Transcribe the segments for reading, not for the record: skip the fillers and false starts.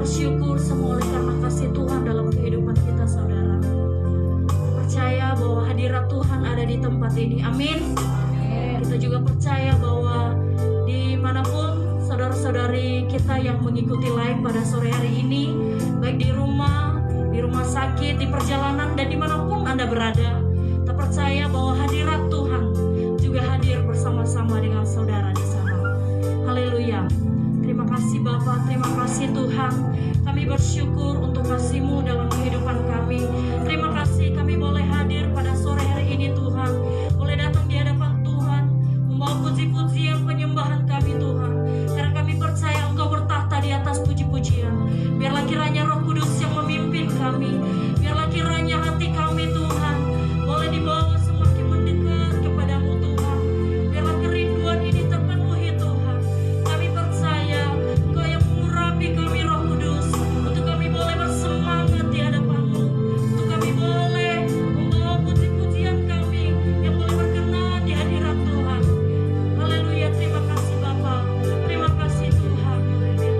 bersyukur semua oleh karena kasih Tuhan dalam kehidupan kita, saudara. Percaya bahwa hadirat Tuhan ada di tempat ini. Amin. Kita juga percaya bahwa dimanapun saudara-saudari kita yang mengikuti live pada sore hari ini, baik di rumah sakit, di perjalanan, dan dimanapun Anda berada, kita percaya bahwa hadirat Tuhan juga hadir bersama-sama dengan saudara di sana. Haleluya. Terima kasih Bapa, terima kasih Tuhan. Kami bersyukur untuk kasih-Mu dalam kehidupan kami. Terima kasih kami boleh hadir pada sore hari ini Tuhan. Boleh datang di hadapan Tuhan, membawa puji-pujian penyembahan kami Tuhan. Karena kami percaya Engkau bertahta di atas puji-pujian. Biarlah kiranya Roh Kudus yang memimpin kami. Biarlah kiranya hati kami Tuhan boleh dibawa semakin mendekat kepadamu Tuhan. Biarlah kerinduan ini terpenuhi Tuhan. Kami percaya Engkau yang mengurapi kami Roh Kudus, untuk kami boleh bersemangat di hadapan-Mu, untuk kami boleh membawa puji-pujian kami yang boleh berkenan di hadirat Tuhan. Haleluya, terima kasih Bapa, terima kasih Tuhan. Haleluya.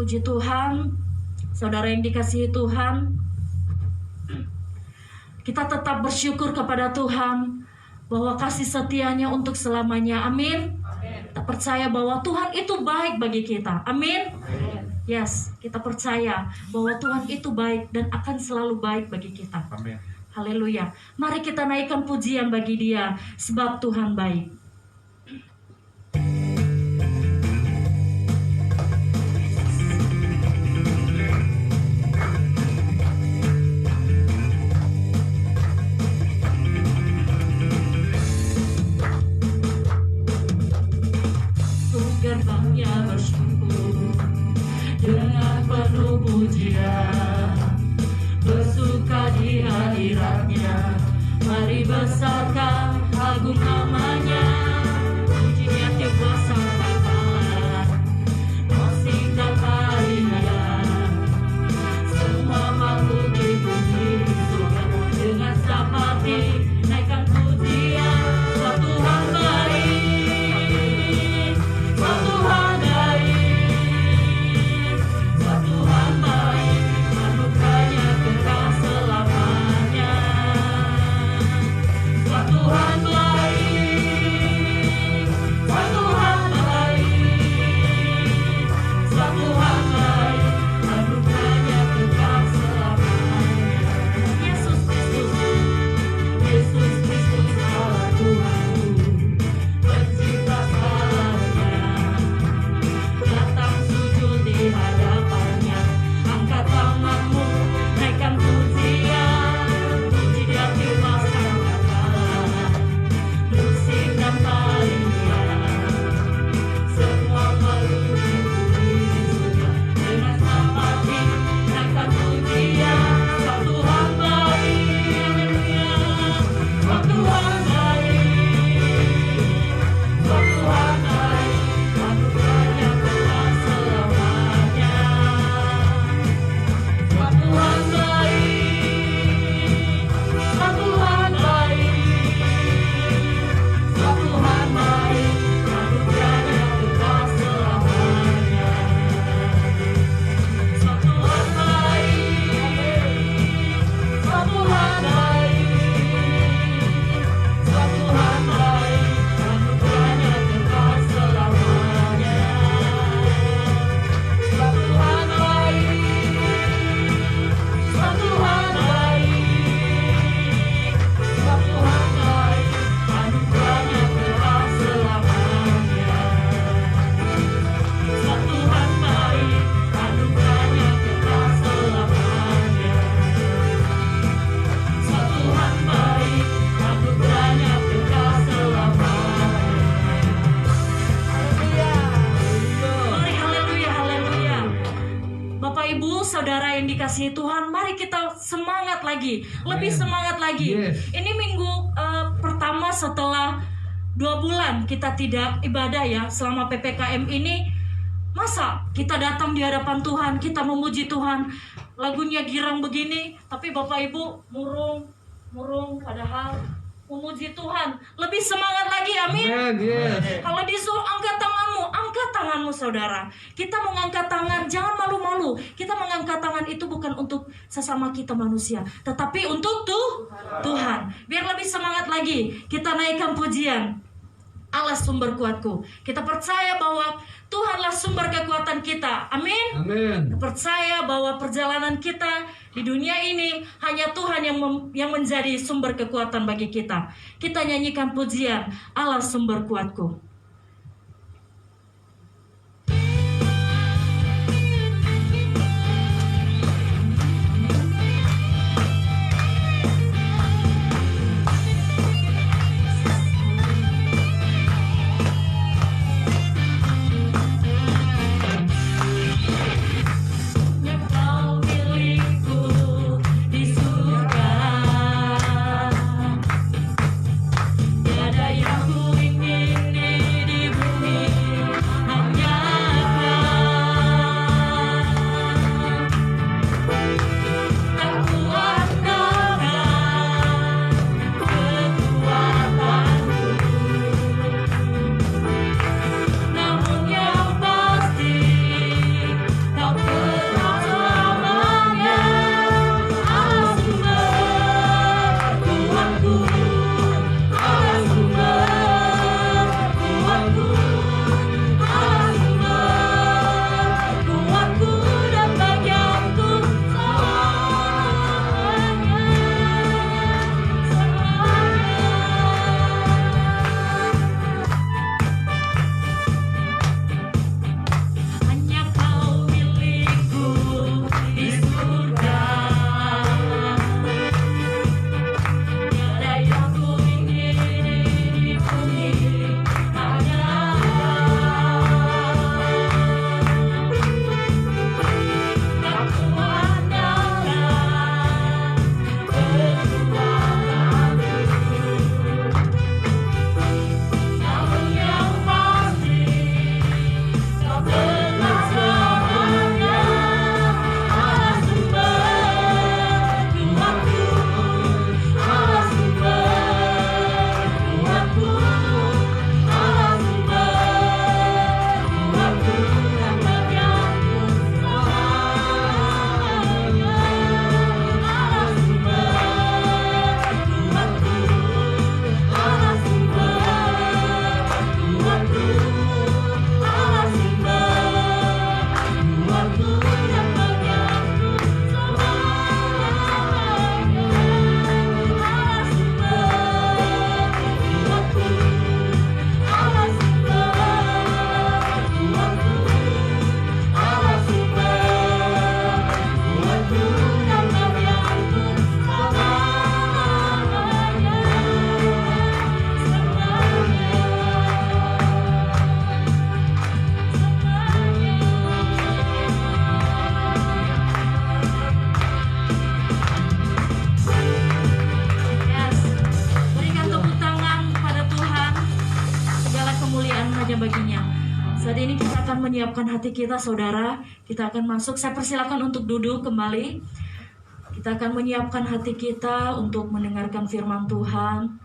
Puji Tuhan, saudara yang dikasihi Tuhan, kita tetap bersyukur kepada Tuhan bahwa kasih setianya untuk selamanya. Amin. Kita percaya bahwa Tuhan itu baik bagi kita. Amin. Yes, kita percaya bahwa Tuhan itu baik dan akan selalu baik bagi kita. Amin. Haleluya. Mari kita naikkan pujian bagi Dia sebab Tuhan baik. Gerbangnya bersyukur dengan penuh pujian, bersuka di hadiratnya. Mari besarkan agung namanya, puji Dia tiba sampai kalah, musik dan tarian, semua makhluk di bumi surga dengan sapati naikkan pujian. Sebab Tuhan baik, sebab Tuhan baik, sebab Tuhan baik, anugerahnya kekal selamanya. Sebab Tuhan baik, sebab Tuhan baik, sebab Tuhan baik, anugerahnya kekal selamanya. Yesus Kristus, Yesus Kristus Allah Tuhanku, pencipta segalanya, datang sujud di hadapannya, angkat tanganmu, naikkan pujian, puji Dia tiba sampai kalah, musik dan tarian, semua makhluk di bumi surga dengan sapati naikkan pujian. Sebab Tuhan baik, sebab Tuhan baik, sebab Tuhan baik, anugerahnya kekal selamanya. Sebab Tuhan baik, sebab Tuhan baik, sebab Tuhan baik, anugerahnya kekal selamanya. Sebab Tuhan baik, sebab Tuhan baik, sebab Tuhan baik, anugerahnya kekal selamanya. Sebab Tuhan baik, sebab Tuhan baik, sebab Tuhan baik, anugerahnya kekal selamanya. Sebab Tuhan baik, anugerahnya kekal selamanya. Sebab Tuhan baik, anugerahnya kekal selamanya. Mari haleluya, haleluya. Bapak Ibu, saudara yang dikasihi Tuhan, mari kita semangat lagi, lebih semangat lagi. Yes. Ini minggu pertama setelah 2 bulan kita tidak ibadah ya, selama PPKM ini. Masa kita datang di hadapan Tuhan, kita memuji Tuhan, lagunya girang begini, tapi Bapak Ibu murung, padahal memuji Tuhan. Lebih semangat lagi, amin. Yes. Kalau disuruh angkat tanganmu saudara. Kita mengangkat tangan, jangan malu-malu. Kita mengangkat tangan itu bukan untuk sesama kita manusia, tetapi untuk Tuhan. Biar lebih semangat lagi, kita naikkan pujian. Allah sumber kuatku. Kita percaya bahwa Tuhanlah sumber kekuatan kita. Amin. Amin. Kita percaya bahwa perjalanan kita di dunia ini hanya Tuhan yang menjadi sumber kekuatan bagi kita. Kita nyanyikan pujian Allah sumber kuatku. Engkau milikku di surga, tiada yang ku ingini kemuliaan hanya baginya. Saat ini kita akan menyiapkan hati kita, saudara. Kita akan masuk. Saya persilakan untuk duduk kembali. Kita akan menyiapkan hati kita untuk mendengarkan firman Tuhan.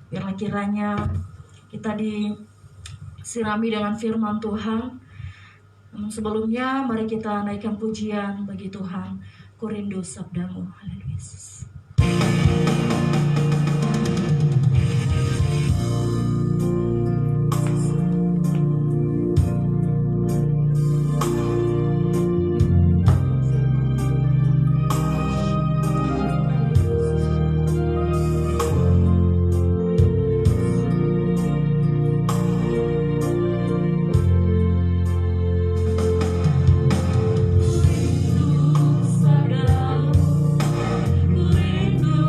Biarlah kiranya kita disirami dengan firman Tuhan. Namun sebelumnya, mari kita naikkan pujian bagi Tuhan. Ku rindu sabdamu. Haleluya Yesus. Ku rindu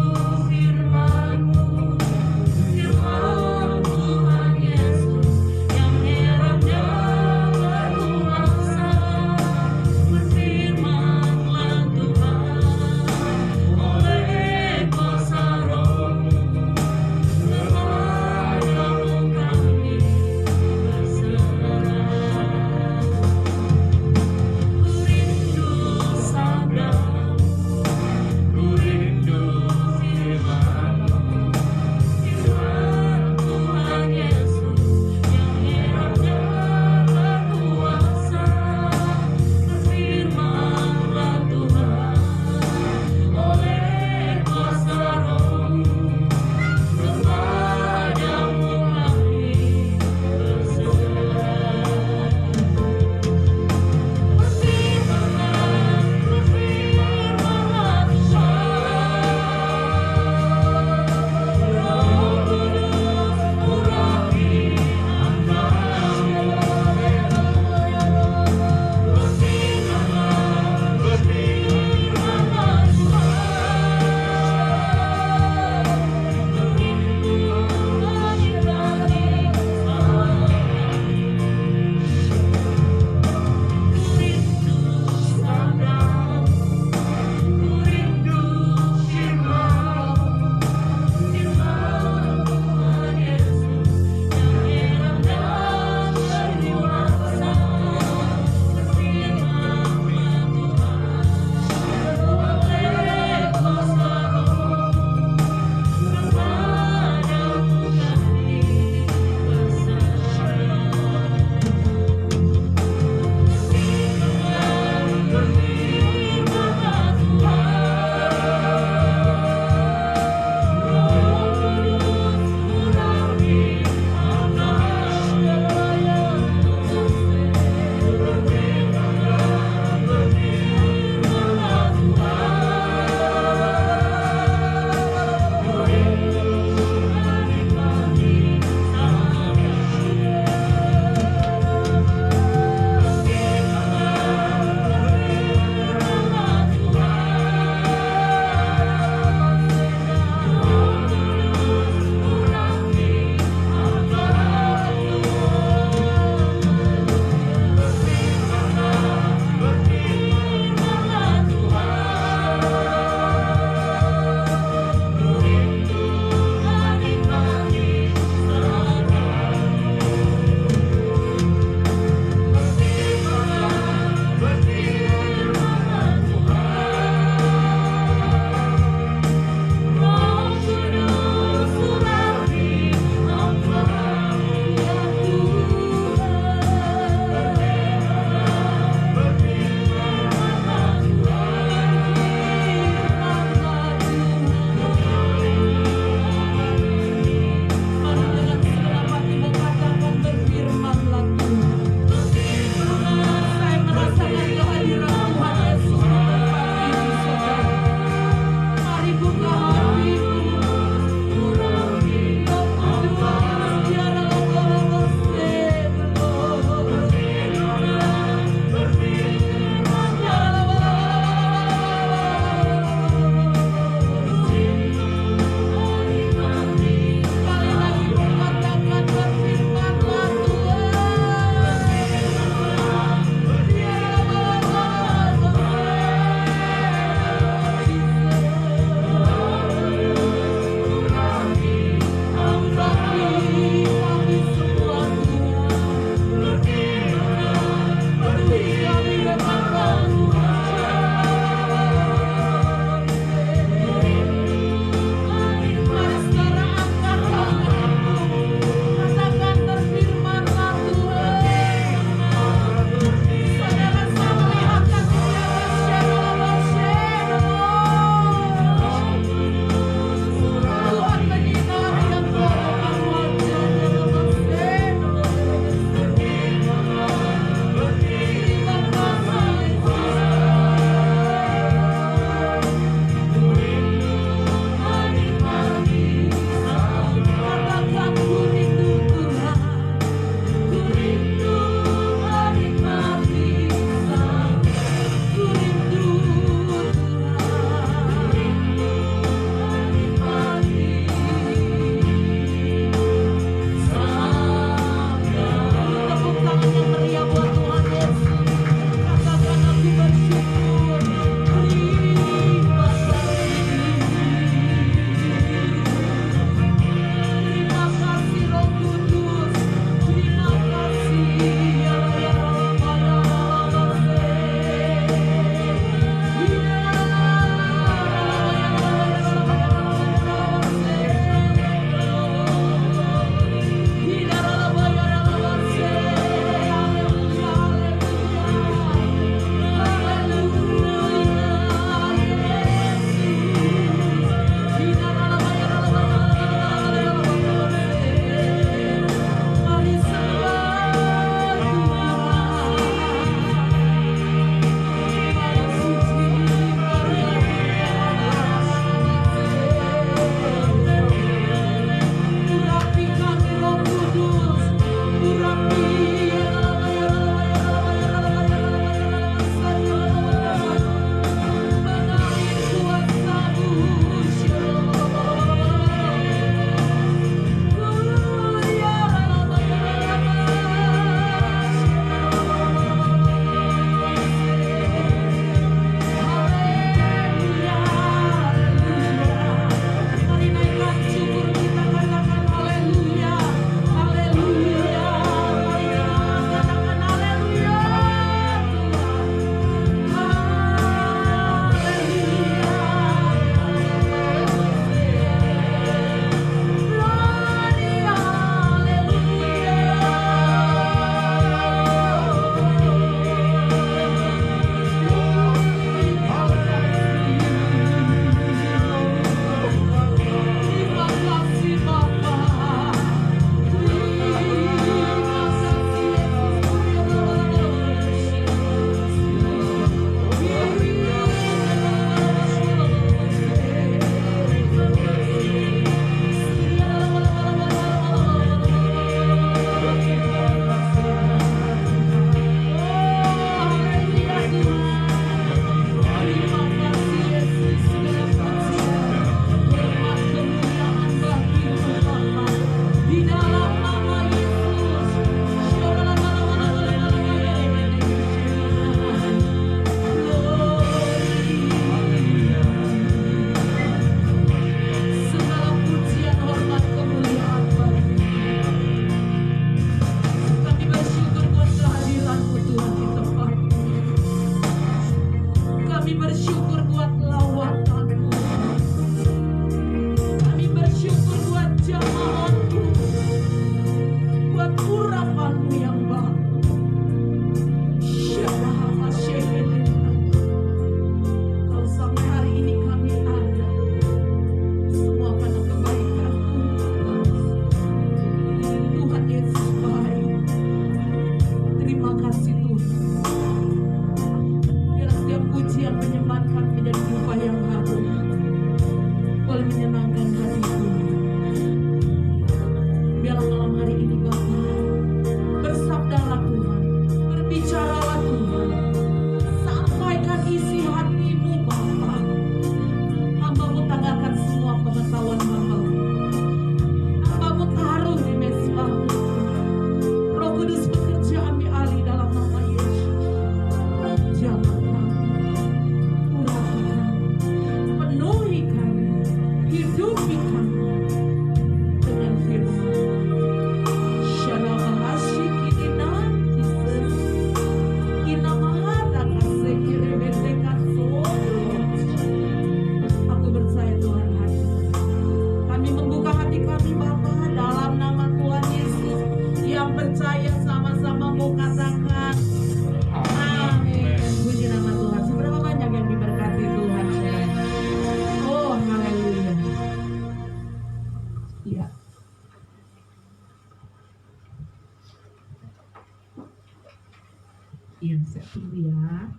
Iya, saya tunggu ya.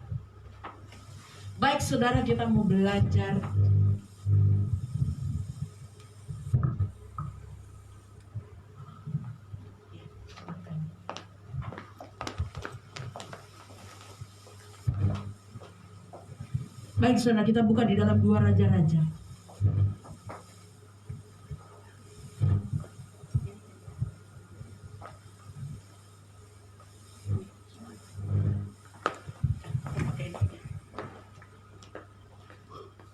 Baik saudara, kita mau belajar Baik saudara, kita buka di dalam 2 Raja-Raja.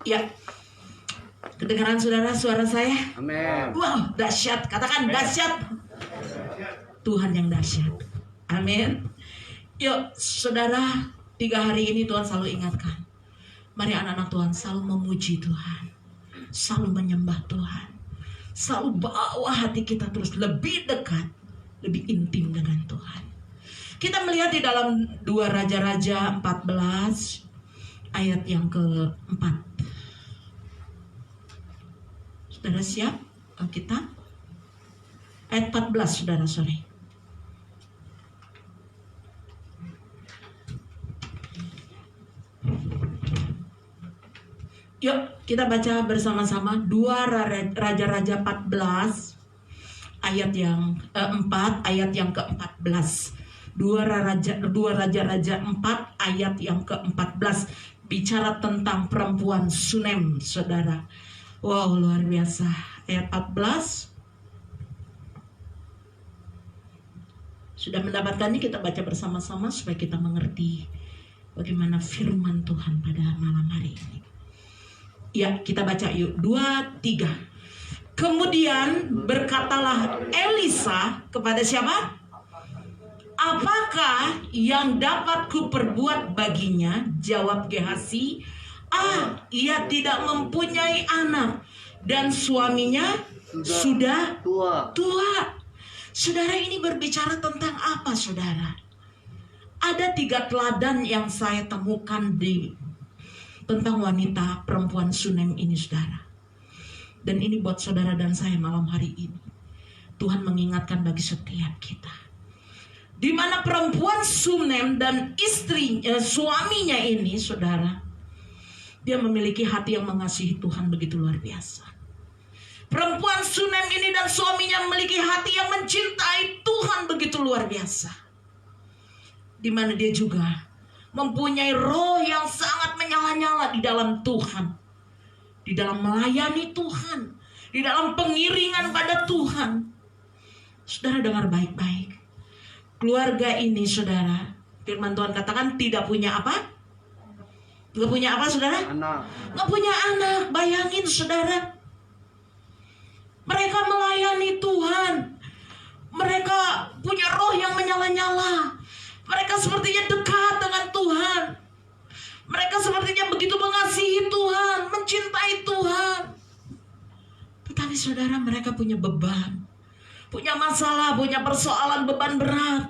Ya, kedengaran saudara suara saya? Amin. Wow, dahsyat. Katakan dahsyat. Tuhan yang dahsyat. Amin. Yuk saudara, 3 hari ini Tuhan selalu ingatkan. Mari anak-anak Tuhan selalu memuji Tuhan, selalu menyembah Tuhan, selalu bawa hati kita terus lebih dekat, lebih intim dengan Tuhan. Kita melihat di dalam 2 Raja-Raja 14 ayat yang ke-4. Saudara siap? Alkitab ayat 14 saudara, sorry. Yuk kita baca bersama-sama 2 Raja-Raja 14 ayat yang 4 ayat yang ke-14. 2 Raja-Raja 4 ayat yang ke-14 bicara tentang perempuan Sunem, saudara. Wow, luar biasa. Ayat 14. Sudah mendapatkannya, kita baca bersama-sama supaya kita mengerti bagaimana firman Tuhan pada malam hari ini. Ya, kita baca yuk. 2, 3. Kemudian berkatalah Elisa kepada siapa? Apakah yang dapat kuperbuat baginya? Jawab Gehasi, ia tidak mempunyai anak dan suaminya sudah tua. Saudara, ini berbicara tentang apa saudara? Ada 3 teladan yang saya temukan tentang wanita perempuan Sunem ini saudara. Dan ini buat saudara dan saya malam hari ini. Tuhan mengingatkan bagi setiap kita. Di mana perempuan Sunem dan suaminya ini saudara, dia memiliki hati yang mengasihi Tuhan begitu luar biasa. Perempuan Sunem ini dan suaminya memiliki hati yang mencintai Tuhan begitu luar biasa. Di mana dia juga mempunyai roh yang sangat menyala-nyala di dalam Tuhan. Di dalam melayani Tuhan. Di dalam pengiringan pada Tuhan. Saudara dengar baik-baik. Keluarga ini saudara, firman Tuhan katakan tidak punya apa? Gak punya apa saudara? Anak. Gak punya anak. Bayangin saudara. Mereka melayani Tuhan. Mereka punya roh yang menyala-nyala. Mereka sepertinya dekat dengan Tuhan. Mereka sepertinya begitu mengasihi Tuhan, mencintai Tuhan. Tetapi saudara, mereka punya beban, punya masalah, punya persoalan, beban berat.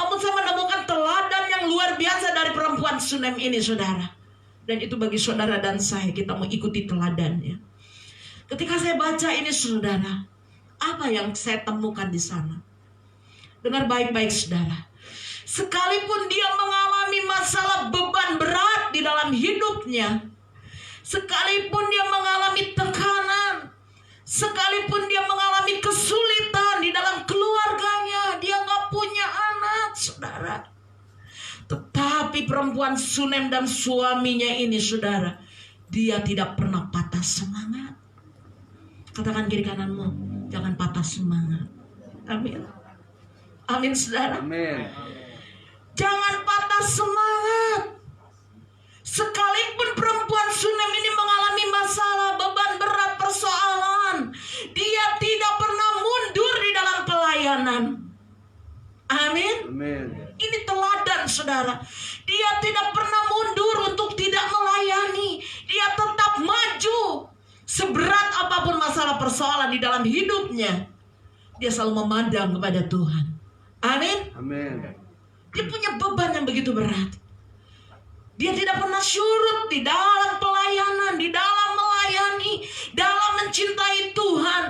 Namun saya menemukan teladan yang luar biasa dari perempuan Sunem ini saudara. Dan itu bagi saudara dan saya, kita mau ikuti teladannya. Ketika saya baca ini saudara, apa yang saya temukan di sana? Dengar baik-baik saudara. Sekalipun dia mengalami masalah beban berat di dalam hidupnya, sekalipun dia mengalami tekanan, sekalipun dia mengalami kesulitan di dalam keluarganya, dia gak punya anak saudara. Tetapi perempuan Sunem dan suaminya ini saudara, dia tidak pernah patah semangat. Katakan kiri kananmu, jangan patah semangat. Amin. Amin saudara. Amin. Jangan patah semangat. Sekalipun perempuan Sunem ini mengalami masalah, beban berat, persoalan, dia tidak pernah mundur di dalam pelayanan. Amin. Amin. Ini teladan saudara. Dia tidak pernah mundur untuk tidak melayani. Dia tetap maju. Seberat apapun masalah persoalan di dalam hidupnya, dia selalu memandang kepada Tuhan. Amin. Amin. Dia punya beban yang begitu berat. Dia tidak pernah surut di dalam pelayanan, di dalam melayani, dalam mencintai Tuhan.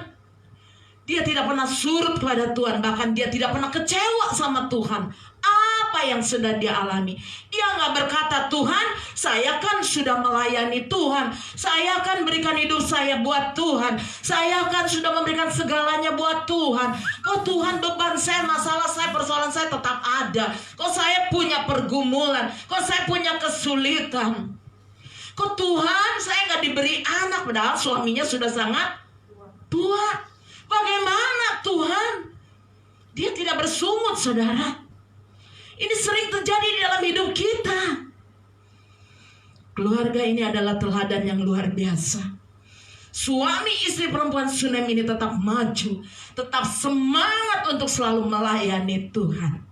Dia tidak pernah surut kepada Tuhan. Bahkan dia tidak pernah kecewa sama Tuhan. Apa apa yang sudah dia alami. Dia nggak berkata, Tuhan, saya kan sudah melayani Tuhan, saya akan berikan hidup saya buat Tuhan, saya akan sudah memberikan segalanya buat Tuhan. Kok Tuhan, beban saya, masalah saya, persoalan saya tetap ada. Kok saya punya pergumulan, kok saya punya kesulitan. Kok Tuhan, saya nggak diberi anak, padahal suaminya sudah sangat tua. Bagaimana Tuhan? Dia tidak bersungut, saudara. Ini sering terjadi di dalam hidup kita. Keluarga ini adalah teladan yang luar biasa. Suami istri perempuan Sunem ini tetap maju, tetap semangat untuk selalu melayani Tuhan,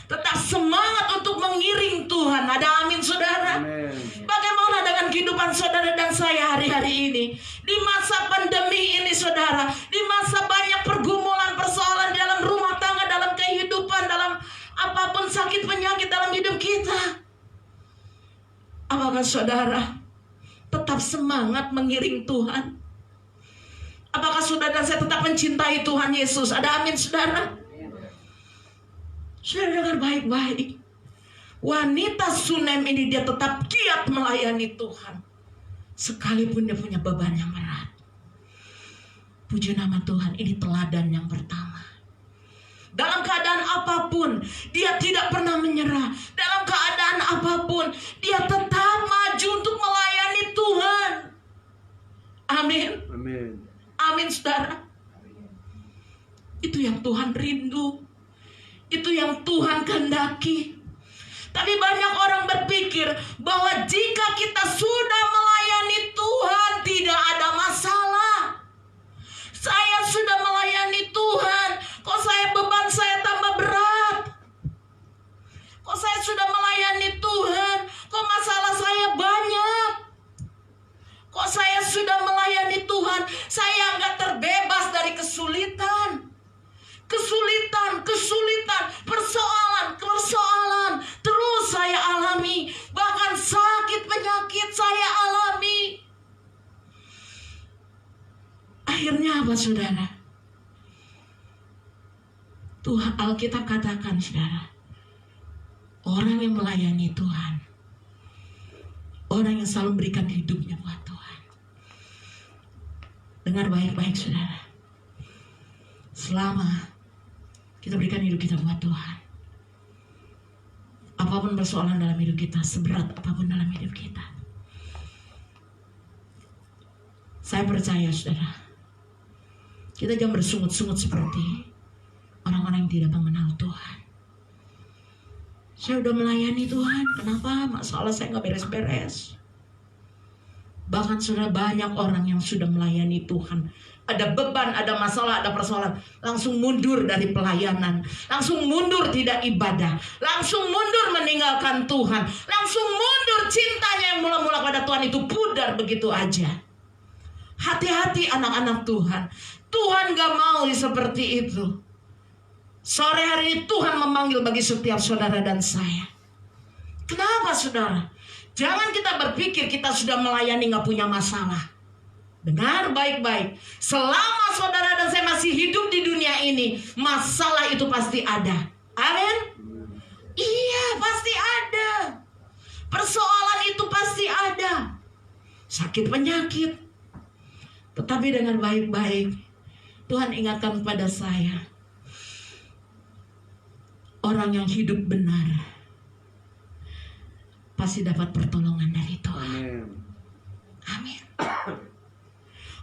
tetap semangat untuk mengiring Tuhan. Ada amin, saudara? Amen. Bagaimana dengan kehidupan saudara dan saya hari-hari ini? Di masa pandemi ini, saudara, di masa banyak pergumulan, persoalan dalam rumah tangga, dalam kehidupan, dalam apapun sakit penyakit dalam hidup kita. Apakah saudara tetap semangat mengiring Tuhan? Apakah saudara dan saya tetap mencintai Tuhan Yesus? Ada amin, saudara? Saudara dengar baik-baik. Wanita Sunem ini dia tetap giat melayani Tuhan, sekalipun dia punya beban yang berat. Puji nama Tuhan, ini teladan yang pertama. Dalam keadaan apapun, dia tidak pernah menyerah. Dalam keadaan apapun, dia tetap maju untuk melayani Tuhan. Amin. Amin. Amin, saudara. Itu yang Tuhan rindu. Itu yang Tuhan kehendaki. Tapi banyak orang berpikir bahwa jika kita sudah melayani Tuhan, tidak ada masalah. Saya sudah melayani Tuhan, kok beban saya tambah berat? Kok saya sudah melayani Tuhan, kok masalah saya banyak? Kok saya sudah melayani Tuhan, saya nggak terbebas dari kesulitan? Kesulitan, persoalan terus saya alami. Bahkan sakit penyakit saya alami. Akhirnya apa, saudara? Tuhan, Alkitab katakan, saudara, orang yang melayani Tuhan, orang yang selalu berikan hidupnya buat Tuhan. Dengar baik-baik, saudara. Selama kita berikan hidup kita buat Tuhan, apapun persoalan dalam hidup kita, seberat apapun dalam hidup kita, saya percaya, saudara, kita jangan bersungut-sungut seperti orang-orang yang tidak mengenal Tuhan. Saya udah melayani Tuhan, kenapa masalah saya nggak beres-beres? Bahkan sudah banyak orang yang sudah melayani Tuhan, ada beban, ada masalah, ada persoalan, langsung mundur dari pelayanan, langsung mundur tidak ibadah, langsung mundur meninggalkan Tuhan, langsung mundur cintanya yang mula-mula pada Tuhan itu pudar begitu aja. Hati-hati anak-anak Tuhan, Tuhan gak mau seperti itu. Sore hari ini Tuhan memanggil bagi setiap saudara dan saya. Kenapa, saudara? Jangan kita berpikir kita sudah melayani gak punya masalah. Dengar baik-baik. Selama saudara dan saya masih hidup di dunia ini, masalah itu pasti ada. Amin? Iya, pasti ada. Persoalan itu pasti ada. Sakit penyakit. Tetapi dengan baik-baik, Tuhan ingatkan kepada saya, orang yang hidup benar pasti dapat pertolongan dari Tuhan. Amin.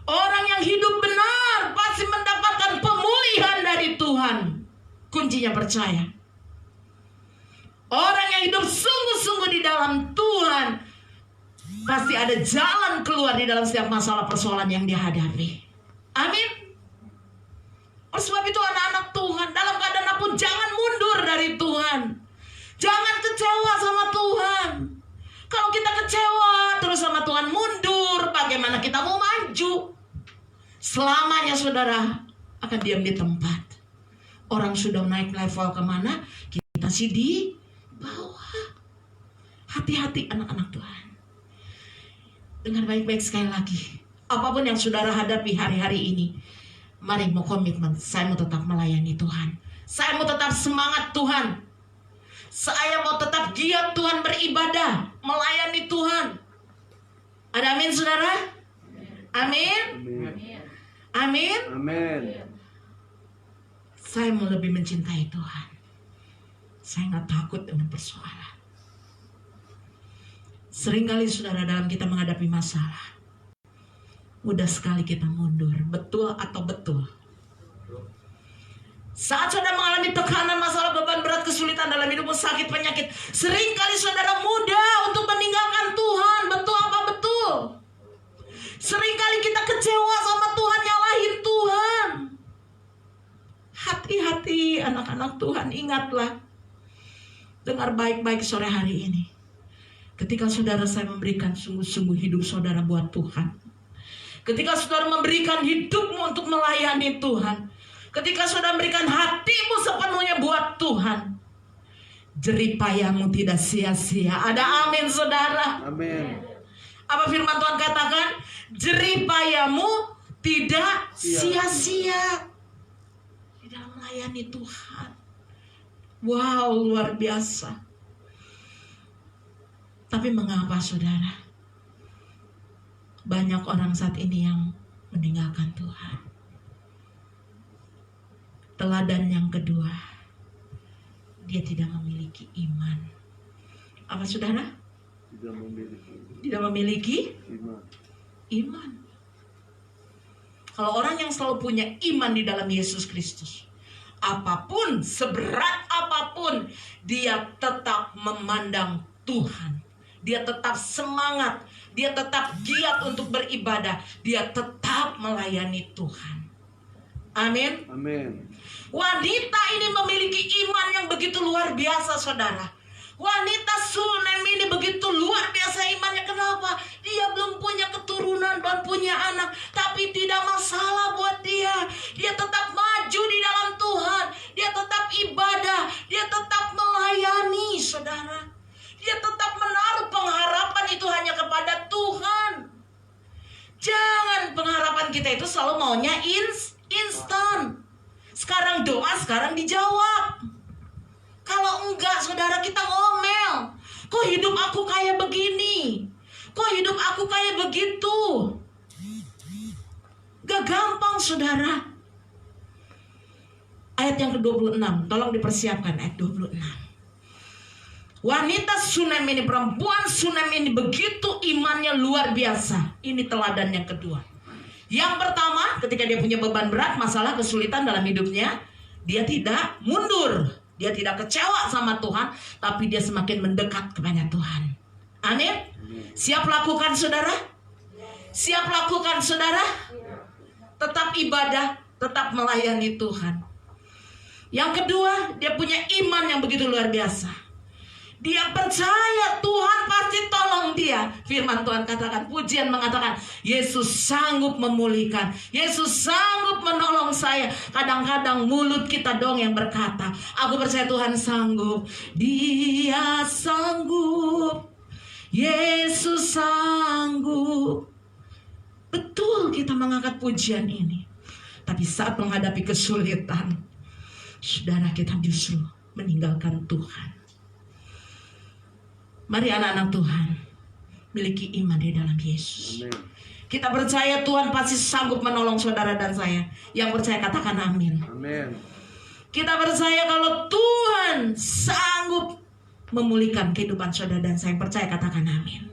Orang yang hidup benar pasti mendapatkan pemulihan dari Tuhan. Kuncinya percaya. Orang yang hidup sungguh-sungguh di dalam Tuhan pasti ada jalan keluar di dalam setiap masalah persoalan yang dihadapi. Amin. Oleh sebab itu anak-anak Tuhan, dalam keadaan apapun jangan mundur dari Tuhan. Jangan kecewa sama Tuhan. Kalau kita kecewa terus sama Tuhan, mundur, bagaimana kita mau maju? Selamanya saudara akan diam di tempat. Orang sudah naik level kemana, kita masih di bawah. Hati-hati anak-anak Tuhan. Dengar baik-baik sekali lagi. Apapun yang saudara hadapi hari-hari ini, mari mau komitmen, saya mau tetap melayani Tuhan. Saya mau tetap semangat Tuhan. Saya mau tetap giat Tuhan beribadah, melayani Tuhan. Ada amin saudara? Amin. Amin. Amin. Saya mau lebih mencintai Tuhan. Saya nggak takut dengan persoalan. Seringkali saudara dalam kita menghadapi masalah, mudah sekali kita mundur. Betul atau betul? Saat saudara mengalami tekanan, masalah, beban berat, kesulitan dalam hidupmu, sakit, penyakit, seringkali saudara mudah untuk meninggalkan Tuhan. Betul apa betul? Seringkali kita kecewa sama Tuhan, nyalahin Tuhan. Hati-hati anak-anak Tuhan, ingatlah. Dengar baik-baik sore hari ini. Ketika saudara saya memberikan sungguh-sungguh hidup saudara buat Tuhan. Ketika saudara memberikan hidupmu untuk melayani Tuhan. Ketika saudara memberikan hatimu sepenuhnya buat Tuhan. Jeripayamu tidak sia-sia. Ada amin saudara. Amin. Apa firman Tuhan katakan? Jeripayamu tidak sia-sia. Di dalam melayani Tuhan. Wow, luar biasa. Tapi mengapa saudara? Banyak orang saat ini yang meninggalkan Tuhan. Teladan yang kedua, dia tidak memiliki iman. Apa saudara? Tidak memiliki iman. Kalau orang yang selalu punya iman di dalam Yesus Kristus, apapun, seberat apapun, dia tetap memandang Tuhan. Dia tetap semangat. Dia tetap giat untuk beribadah. Dia tetap melayani Tuhan. Amin. Amin. Wanita ini memiliki iman yang begitu luar biasa saudara. Wanita Sunem ini begitu luar biasa imannya. Kenapa? Dia belum punya keturunan, belum punya anak. Tapi tidak masalah buat dia. Dia tetap maju di dalam Tuhan. Dia tetap ibadah. Dia tetap melayani saudara. Dia tetap menaruh pengharapan itu hanya kepada Tuhan. Jangan pengharapan kita itu selalu maunya instan. Sekarang doa, sekarang dijawab. Kalau enggak, saudara, kita ngomel. Kok hidup aku kayak begini? Kok hidup aku kayak begitu? Gak gampang, saudara. Ayat yang ke-26, tolong dipersiapkan ayat 26. Wanita Sunem ini, perempuan Sunem ini begitu imannya luar biasa. Ini teladan yang kedua. Yang pertama, ketika dia punya beban berat, masalah, kesulitan dalam hidupnya, dia tidak mundur. Dia tidak kecewa sama Tuhan, tapi dia semakin mendekat kepada Tuhan. Amin. Siap lakukan saudara? Siap lakukan saudara? Tetap ibadah, tetap melayani Tuhan. Yang kedua, dia punya iman yang begitu luar biasa. Dia percaya Tuhan pasti tolong dia. Firman Tuhan katakan, pujian mengatakan, Yesus sanggup memulihkan. Yesus sanggup menolong saya. Kadang-kadang mulut kita dong yang berkata, aku percaya Tuhan sanggup. Dia sanggup. Yesus sanggup. Betul kita mengangkat pujian ini. Tapi saat menghadapi kesulitan, saudara, kita justru meninggalkan Tuhan. Mari anak-anak Tuhan miliki iman di dalam Yesus. Amin. Kita percaya Tuhan pasti sanggup menolong saudara dan saya. Yang percaya katakan amin. Amin. Kita percaya kalau Tuhan sanggup memulihkan kehidupan saudara dan saya. Yang percaya katakan amin.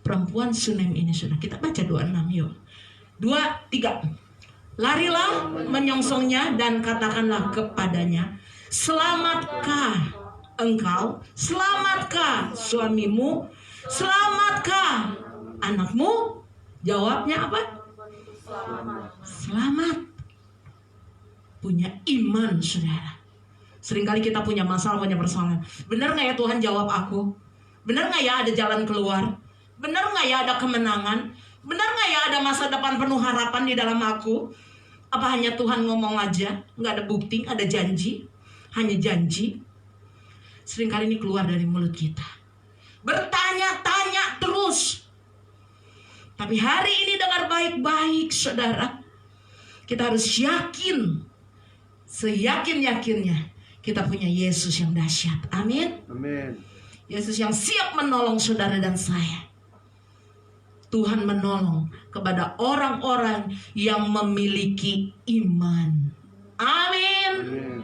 Perempuan Sunem ini sudah kita baca 26 yuk. 2, 3. Larilah menyongsongnya dan katakanlah kepadanya, selamatkah engkau, selamatkah suamimu, selamatkah anakmu? Jawabnya apa? Selamat. Punya iman saudara. Seringkali kita punya masalah, punya persoalan. Benar gak ya Tuhan jawab aku? Benar gak ya ada jalan keluar? Benar gak ya ada kemenangan? Benar gak ya ada masa depan penuh harapan di dalam aku? Apa hanya Tuhan ngomong aja? Gak ada bukti, ada janji? Hanya janji? Seringkali ini keluar dari mulut kita. Bertanya-tanya terus. Tapi hari ini dengar baik-baik saudara. Kita harus yakin. Seyakin-yakinnya. Kita punya Yesus yang dahsyat. Amin. Amin. Yesus yang siap menolong saudara dan saya. Tuhan menolong kepada orang-orang yang memiliki iman. Amin. Amin.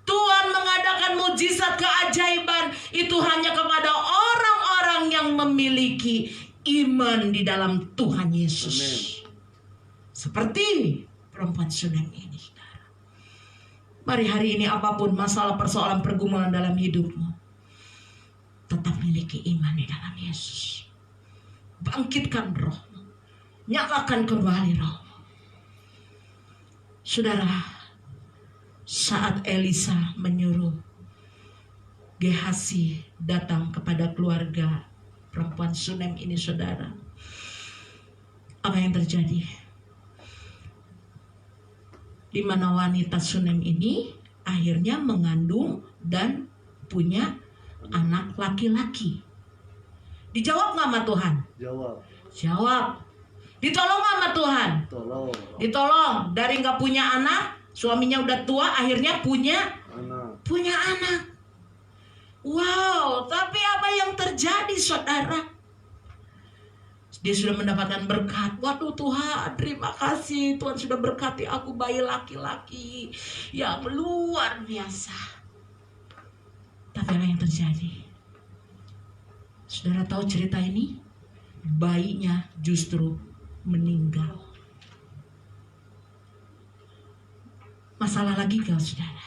Tuhan mengadakan mujizat keajaiban itu hanya kepada orang-orang yang memiliki iman di dalam Tuhan Yesus. Amin. Seperti perempuan Sunem ini, saudara. Mari hari ini apapun masalah persoalan pergumulan dalam hidupmu, tetap miliki iman di dalam Yesus. Bangkitkan rohmu, nyalakan kembali rohmu. Saudara, saat Elisa menyuruh Gehazi datang kepada keluarga perempuan Sunem ini, saudara, apa yang terjadi? Di mana wanita Sunem ini akhirnya mengandung dan punya anak laki-laki. Dijawab nggak sama Tuhan? Jawab. Jawab. Ditolong nggak sama Tuhan? Tolong. Ditolong. Dari nggak punya anak, suaminya udah tua, akhirnya punya anak. Wow, tapi apa yang terjadi, saudara? Dia sudah mendapatkan berkat. Waduh Tuhan, terima kasih. Tuhan sudah berkati aku bayi laki-laki yang luar biasa. Tapi apa yang terjadi? Saudara tahu cerita ini? Bayinya justru meninggal. Masalah lagi gak, saudara?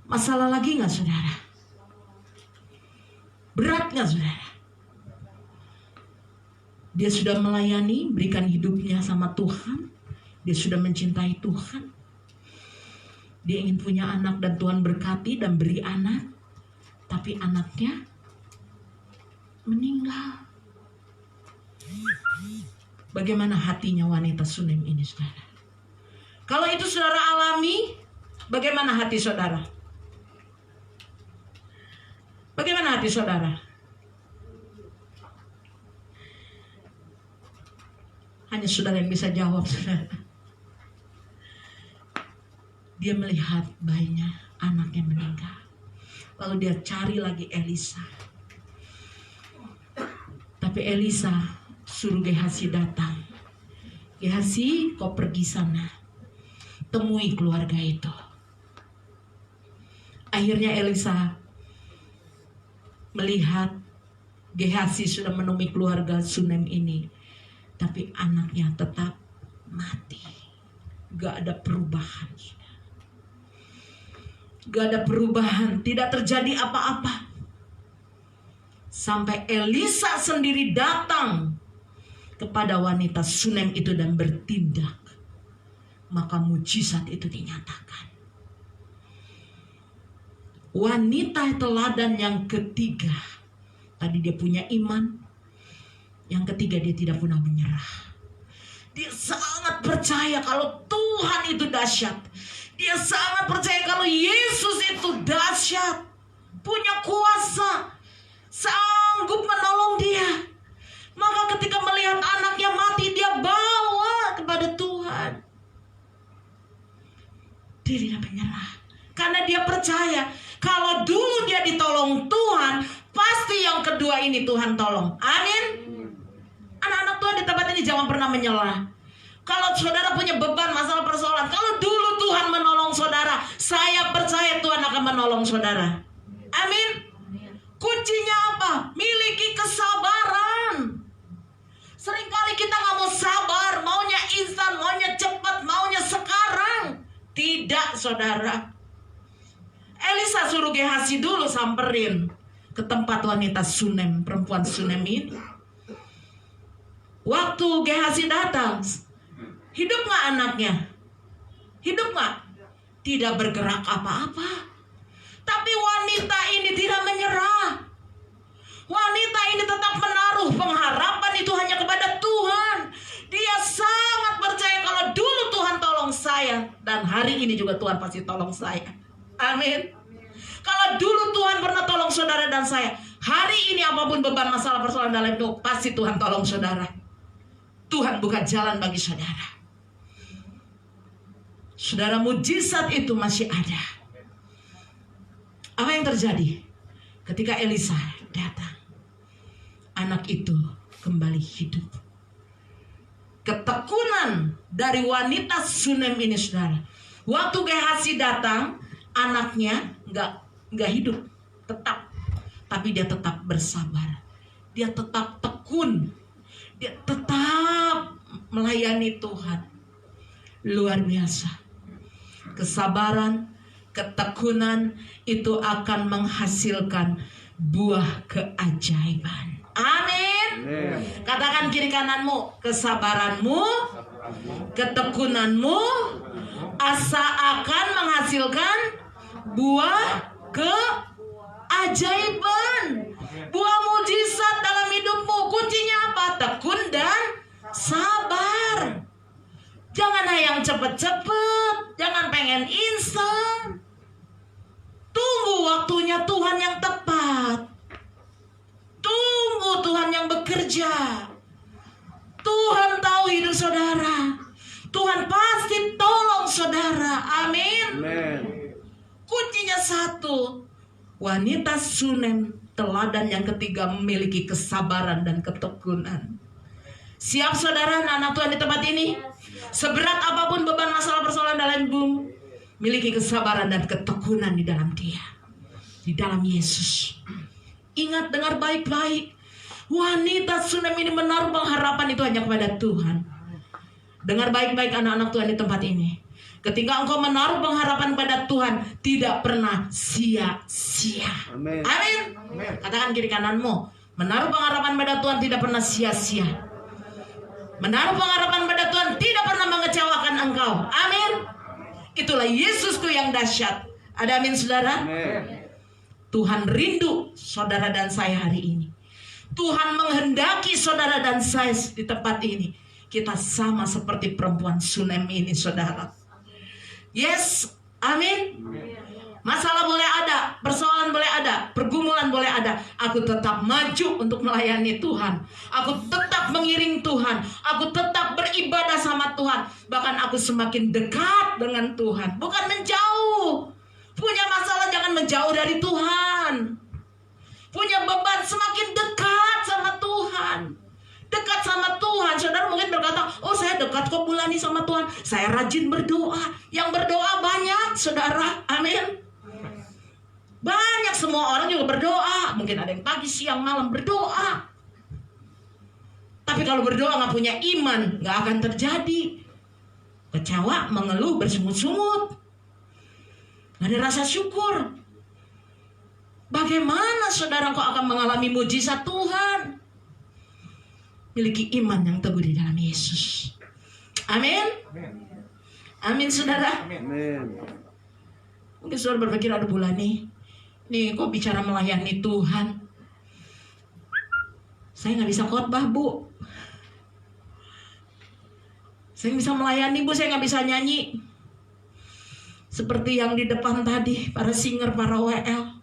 Masalah lagi gak, saudara? Berat gak, saudara? Dia sudah melayani, berikan hidupnya sama Tuhan. Dia sudah mencintai Tuhan. Dia ingin punya anak dan Tuhan berkati dan beri anak. Tapi anaknya meninggal. Bagaimana hatinya wanita Sunem ini, saudara? Kalau itu saudara alami, bagaimana hati saudara? Bagaimana hati saudara? Hanya saudara yang bisa jawab, saudara. Dia melihat bayinya, anaknya meninggal. Lalu dia cari lagi Elisa. Tapi Elisa suruh Gehazi datang. Gehazi, kau pergi sana, temui keluarga itu. Akhirnya Elisa melihat Gehazi sudah menemui keluarga Sunem ini, tapi anaknya tetap mati. Gak ada perubahan. Gak ada perubahan, tidak terjadi apa-apa. Sampai Elisa sendiri datang kepada wanita Sunem itu dan bertindak. Maka mujizat itu dinyatakan. Wanita teladan yang ketiga. Tadi dia punya iman. Yang ketiga, dia tidak pernah menyerah. Dia sangat percaya kalau Tuhan itu dahsyat. Dia sangat percaya kalau Yesus itu dahsyat. Punya kuasa. Sanggup menolong dia. Maka ketika melihat anaknya mati, dia bawa kepada Tuhan. Dia tidak menyerah. Karena dia percaya kalau dulu dia ditolong Tuhan, pasti yang kedua ini Tuhan tolong. Amin. Anak-anak Tuhan di tempat ini jangan pernah menyerah. Kalau saudara punya beban masalah persoalan, kalau dulu Tuhan menolong saudara, saya percaya Tuhan akan menolong saudara. Amin. Kuncinya apa? Miliki kesabaran. Seringkali kita gak mau sabar, maunya instan, maunya cepat, maunya sekarang. Tidak, saudara. Elisa suruh Gehazi dulu samperin ke tempat wanita Sunem, perempuan Sunem ini. Waktu Gehazi datang, hidup gak anaknya? Hidup gak? Tidak bergerak apa-apa. Tapi wanita ini tidak menyerah. Wanita ini tetap menaruh pengharapan itu hanya kepada Tuhan. Dia sangat percaya kalau dulu Tuhan tolong saya, dan hari ini juga Tuhan pasti tolong saya. Amin. Kalau dulu Tuhan pernah tolong saudara dan saya, hari ini apapun beban masalah persoalan dalam hidup, pasti Tuhan tolong saudara. Tuhan buka jalan bagi saudara. Saudara, mujizat itu masih ada. Apa yang terjadi? Ketika Elisa datang, anak itu kembali hidup. Ketekunan dari wanita Sunem ini, saudara. Waktu Gehazi datang, anaknya nggak hidup, tetap. Tapi dia tetap bersabar. Dia tetap tekun. Dia tetap melayani Tuhan. Luar biasa. Kesabaran, ketekunan itu akan menghasilkan buah keajaiban. Amin. Katakan kiri kananmu, kesabaranmu, ketekunanmu akan menghasilkan buah keajaiban, buah mujizat dalam hidupmu. Kuncinya apa? Tekun dan sabar. Jangan yang cepet-cepet, jangan pengen instan. Tunggu waktunya Tuhan yang tepat. Tunggu Tuhan yang bekerja. Tuhan tahu hidup saudara. Tuhan pasti tolong saudara. Amin. Kuncinya satu. Wanita Sunem teladan yang ketiga memiliki kesabaran dan ketekunan. Siap saudara, anak Tuhan di tempat ini? Seberat apapun beban masalah persoalan dalam hidup, miliki kesabaran dan ketekunan di dalam Dia, di dalam Yesus. Ingat, dengar baik-baik. Wanita Sunem ini menaruh pengharapan itu hanya kepada Tuhan. Dengar baik-baik anak-anak Tuhan di tempat ini. Ketika engkau menaruh pengharapan pada Tuhan, tidak pernah sia-sia. Amin. Katakan kiri kananmu, menaruh pengharapan pada Tuhan tidak pernah sia-sia. Menaruh pengharapan pada Tuhan tidak pernah mengecewakan engkau. Amin. Itulah Yesusku yang dahsyat. Ada amin saudara? Amin. Tuhan rindu saudara dan saya hari ini. Tuhan menghendaki saudara dan saya di tempat ini. Kita sama seperti perempuan Sunem ini, saudara. Yes, amin. Masalah boleh ada, persoalan boleh ada, pergumulan boleh ada. Aku tetap maju untuk melayani Tuhan. Aku tetap mengiring Tuhan. Aku tetap beribadah sama Tuhan. Bahkan aku semakin dekat dengan Tuhan, bukan menjauh. Punya masalah jangan menjauh dari Tuhan. Punya beban semakin dekat sama Tuhan. Dekat sama Tuhan. Saudara mungkin berkata, oh saya dekat kok Bulani sama Tuhan. Saya rajin berdoa. Yang berdoa banyak saudara. Amin. Banyak, semua orang juga berdoa. Mungkin ada yang pagi, siang, malam berdoa. Tapi kalau berdoa gak punya iman, gak akan terjadi. Kecewa, mengeluh, bersungut-sungut. Gak ada rasa syukur. Bagaimana saudara kau akan mengalami mujizat Tuhan? Miliki iman yang teguh di dalam Yesus. Amin. Amin saudara. Amin. Mungkin saudara berpikir, aduh Bulani, nih kok bicara melayani Tuhan, saya gak bisa khotbah bu. Saya gak bisa melayani bu, saya gak bisa nyanyi seperti yang di depan tadi, para singer, para WL.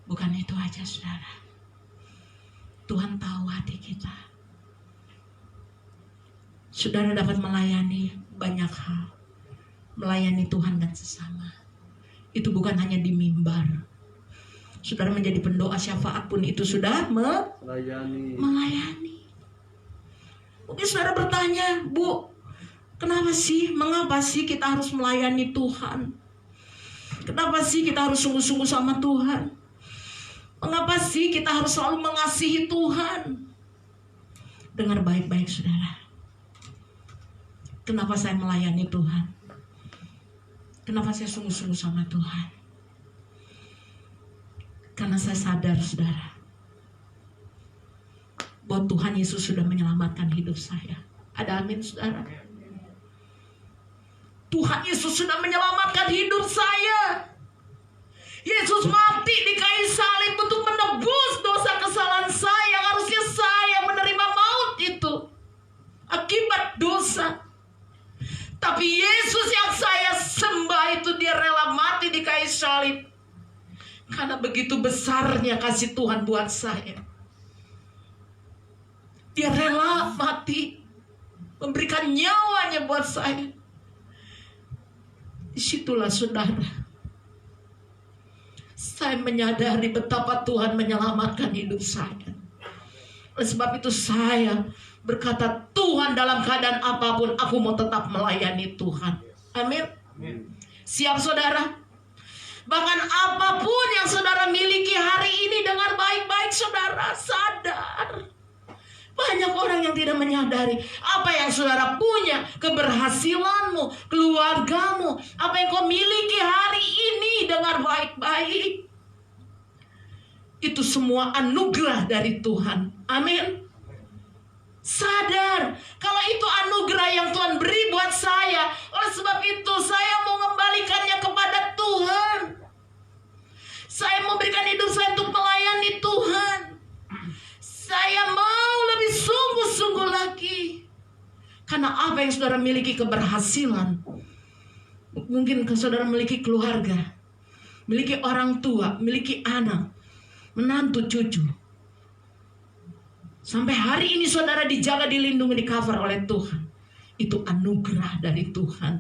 Bukan itu aja saudara. Tuhan tahu hati kita. Saudara dapat melayani banyak hal. Melayani Tuhan dan sesama. Itu bukan hanya di mimbar. Saudara menjadi pendoa syafaat pun itu sudah melayani. Mungkin saudara bertanya, Bu, kenapa sih, mengapa sih kita harus melayani Tuhan? Kenapa sih kita harus sungguh-sungguh sama Tuhan? Mengapa sih kita harus selalu mengasihi Tuhan? Dengar baik-baik saudara. Kenapa saya melayani Tuhan? Kenapa saya sungguh-sungguh sama Tuhan? Karena saya sadar saudara, bahwa Tuhan Yesus sudah menyelamatkan hidup saya. Ada amin saudara? Tuhan Yesus sudah menyelamatkan hidup saya. Yesus mati di kayu salib untuk menebus dosa kesalahan saya yang harusnya saya menerima maut itu akibat dosa. Tapi Yesus yang saya sembah itu, dia rela mati di kayu salib karena begitu besarnya kasih Tuhan buat saya. Dia rela mati, memberikan nyawanya buat saya. Disitulah saudara, Saya menyadari betapa Tuhan menyelamatkan hidup saya. Oleh sebab itu saya berkata, Tuhan, dalam keadaan apapun aku mau tetap melayani Tuhan. Amin. Siap saudara? Bahkan apapun yang saudara miliki hari ini, dengar baik-baik saudara, sadar. Banyak orang yang tidak menyadari apa yang saudara punya, keberhasilanmu, keluargamu, apa yang kau miliki hari ini, dengar baik-baik. Itu semua anugerah dari Tuhan. Amin. Sadar kalau itu anugerah yang Tuhan beri buat saya. Oleh sebab itu saya mau mengembalikannya kepada Tuhan. Saya mau berikan hidup saya untuk melayani Tuhan. Saya mau lebih sungguh-sungguh lagi. Karena apa yang saudara miliki keberhasilan, mungkin saudara memiliki keluarga, memiliki orang tua, memiliki anak, menantu, cucu. Sampai hari ini saudara dijaga, dilindungi, di-cover oleh Tuhan. Itu anugerah dari Tuhan.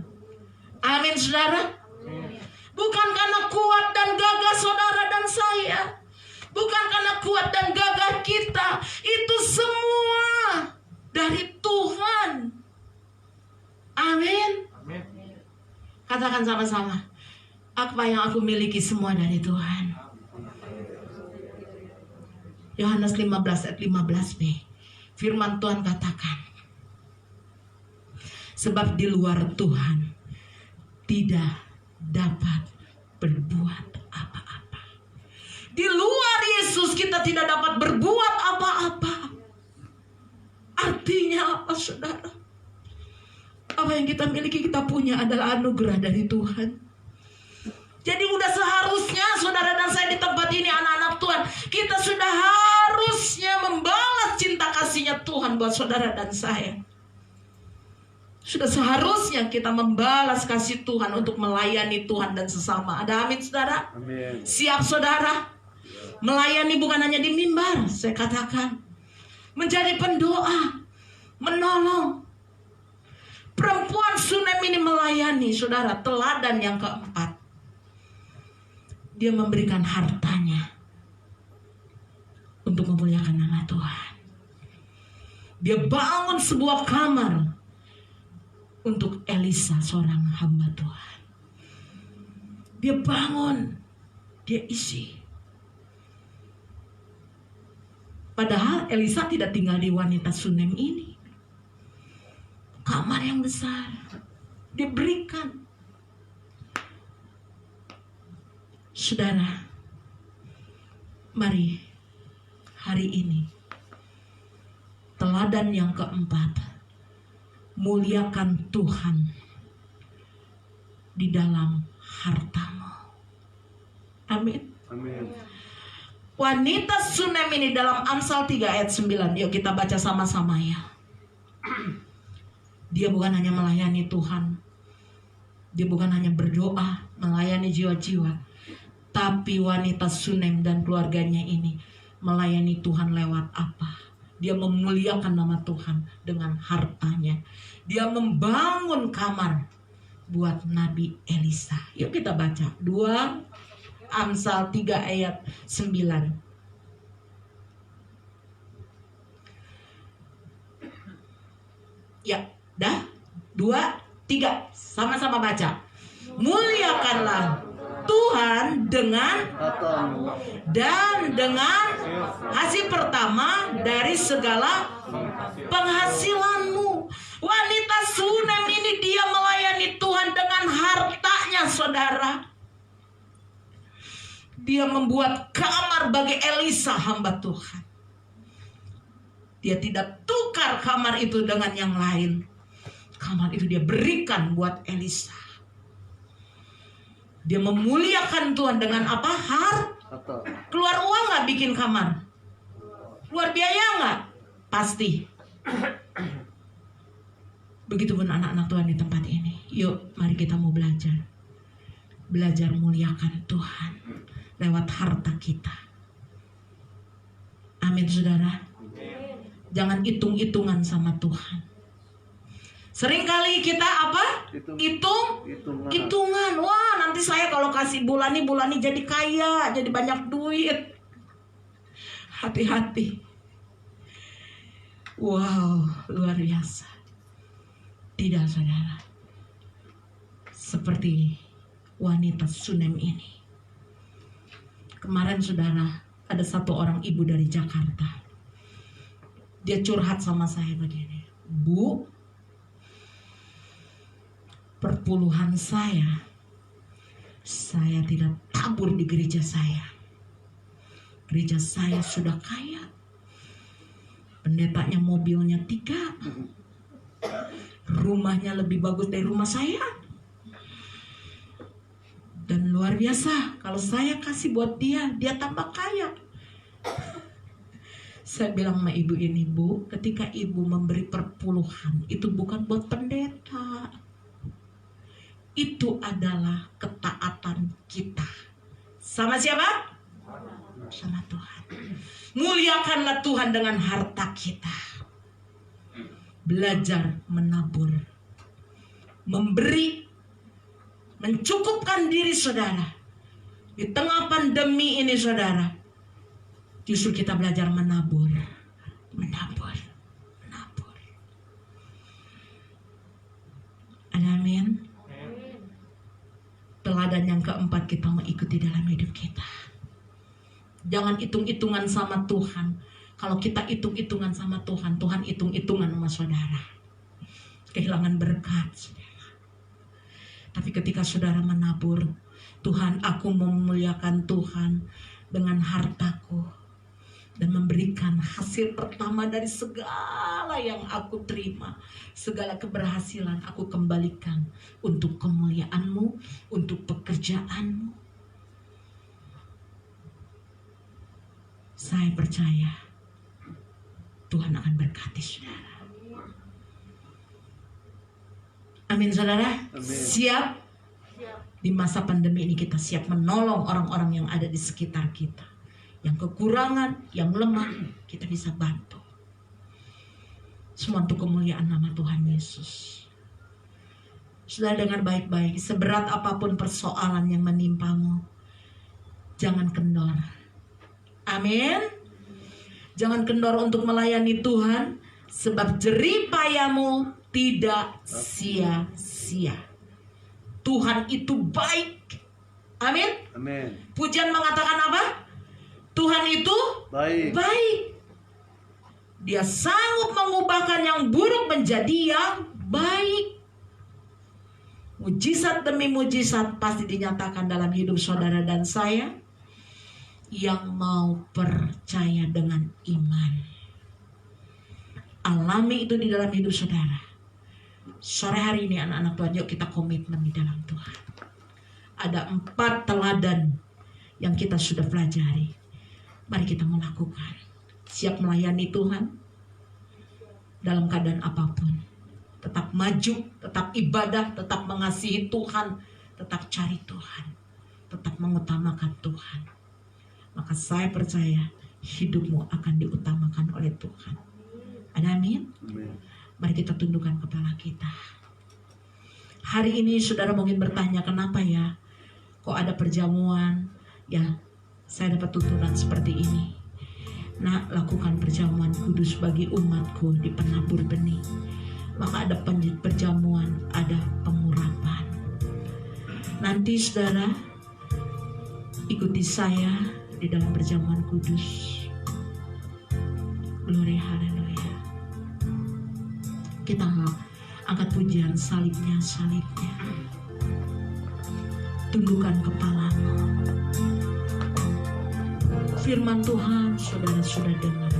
Amin saudara. Bukan karena kuat dan gagah saudara dan saya. Bukan karena kuat dan gagah kita. Itu semua dari Tuhan. Amin. Katakan sama-sama, apa yang aku miliki semua dari Tuhan. Yohanes 15 ayat 15b. Firman Tuhan katakan, sebab di luar Tuhan tidak dapat berbuat apa-apa. Di luar Yesus kita tidak dapat berbuat apa-apa. Artinya apa saudara? Apa yang kita miliki, kita punya adalah anugerah dari Tuhan. Jadi udah seharusnya saudara dan saya di tempat ini, anak-anak Tuhan, kita sudah harusnya membalas cinta kasihnya Tuhan buat saudara dan saya. Sudah seharusnya kita membalas kasih Tuhan untuk melayani Tuhan dan sesama. Ada amin saudara? Amin. Siap saudara? Melayani bukan hanya di mimbar, saya katakan. Menjadi pendoa, menolong. Perempuan Sunem ini melayani saudara, teladan yang keempat. Dia memberikan hartanya untuk memuliakan nama Tuhan. Dia bangun sebuah kamar untuk Elisa, seorang hamba Tuhan. Dia bangun, dia isi. Padahal Elisa tidak tinggal di wanita Sunem ini. Kamar yang besar dia berikan. Saudara, mari hari ini teladan yang keempat, muliakan Tuhan di dalam hartamu. Amin. Amin. Wanita Sunem ini dalam Amsal 3 ayat 9. Yuk kita baca sama-sama ya. Dia bukan hanya melayani Tuhan, dia bukan hanya berdoa melayani jiwa-jiwa, tapi wanita Sunem dan keluarganya ini melayani Tuhan lewat apa? Dia memuliakan nama Tuhan dengan hartanya. Dia membangun kamar buat Nabi Elisa. Yuk kita baca 2 Amsal 3 ayat 9. Ya, dah 2, 3 sama-sama baca. Muliakanlah Tuhan dengan Hartamu dan dengan hasil pertama dari segala penghasilanmu. Wanita Sunem ini dia melayani Tuhan dengan hartanya saudara. Dia membuat kamar bagi Elisa hamba Tuhan. Dia tidak tukar kamar itu dengan yang lain. Kamar itu dia berikan buat Elisa. Dia memuliakan Tuhan dengan apa? harta. Keluar uang gak bikin kamar? Keluar biaya gak? Pasti. Begitupun anak-anak Tuhan di tempat ini. Yuk mari kita mau belajar. Belajar muliakan Tuhan lewat harta kita. Amin saudara. Jangan hitung-hitungan sama Tuhan. Seringkali kita apa? Hitungan. Wah nanti saya kalau kasih Bulani jadi kaya, jadi banyak duit. Hati-hati. Wow, luar biasa. Tidak, saudara. Seperti wanita Sunem ini. Kemarin saudara, ada satu orang ibu dari Jakarta. Dia curhat sama saya begini. Bu, perpuluhan saya tidak tabur di gereja saya. Gereja saya sudah kaya. Pendetanya mobilnya 3. Rumahnya lebih bagus dari rumah saya. Dan luar biasa, kalau saya kasih buat dia tambah kaya. Saya bilang sama ibu ini, Bu, ketika ibu memberi perpuluhan, itu bukan buat pendeta. Itu adalah ketaatan kita. Sama siapa? Sama Tuhan. Muliakanlah Tuhan dengan harta kita. Belajar menabur, memberi, mencukupkan diri saudara. Di tengah pandemi ini saudara, justru kita belajar menabur. Amin. Teladan yang keempat kita mau ikuti dalam hidup kita. Jangan hitung-hitungan sama Tuhan. Kalau kita hitung-hitungan sama Tuhan, Tuhan hitung-hitungan sama saudara. Kehilangan berkat, saudara. Tapi ketika saudara menabur, Tuhan, aku memuliakan Tuhan dengan hartaku dan memberikan hasil pertama dari segala yang aku terima. Segala keberhasilan aku kembalikan untuk kemuliaan-Mu, untuk pekerjaan-Mu. Saya percaya Tuhan akan berkati saudara. Amin saudara. Amin. Siap? Di masa pandemi ini kita siap menolong orang-orang yang ada di sekitar kita. Yang kekurangan, yang lemah, kita bisa bantu. Semua untuk kemuliaan nama Tuhan Yesus. Saudara dengar baik-baik, seberat apapun persoalan yang menimpamu, jangan kendor. Amin. Jangan kendor untuk melayani Tuhan, sebab jerih payahmu tidak sia-sia. Tuhan itu baik. Amin. Amin. Pujian mengatakan apa? Tuhan itu baik. Dia sanggup mengubahkan yang buruk menjadi yang baik. Mujizat demi mujizat pasti dinyatakan dalam hidup saudara dan saya yang mau percaya dengan iman. Alami itu di dalam hidup saudara. Sore hari ini anak-anak Tuhan, yuk kita komitmen di dalam Tuhan. Ada 4 teladan yang kita sudah pelajari. Mari kita melakukan. Siap melayani Tuhan dalam keadaan apapun. Tetap maju, tetap ibadah, tetap mengasihi Tuhan, tetap cari Tuhan, tetap mengutamakan Tuhan. Maka saya percaya hidupmu akan diutamakan oleh Tuhan. Ada amin? Amin. Mari kita tundukkan kepala kita. Hari ini saudara mungkin bertanya, kenapa ya kok ada perjamuan? Ya, saya dapat tuntunan seperti ini. Nah, lakukan perjamuan kudus bagi umatku di penabur benih. Maka ada perjamuan, ada pengurapan. Nanti saudara ikuti saya di dalam perjamuan kudus. Glory, haleluya. Kita angkat pujian salibnya. Tundukkan kepalamu. Firman Tuhan saudara sudah dengar.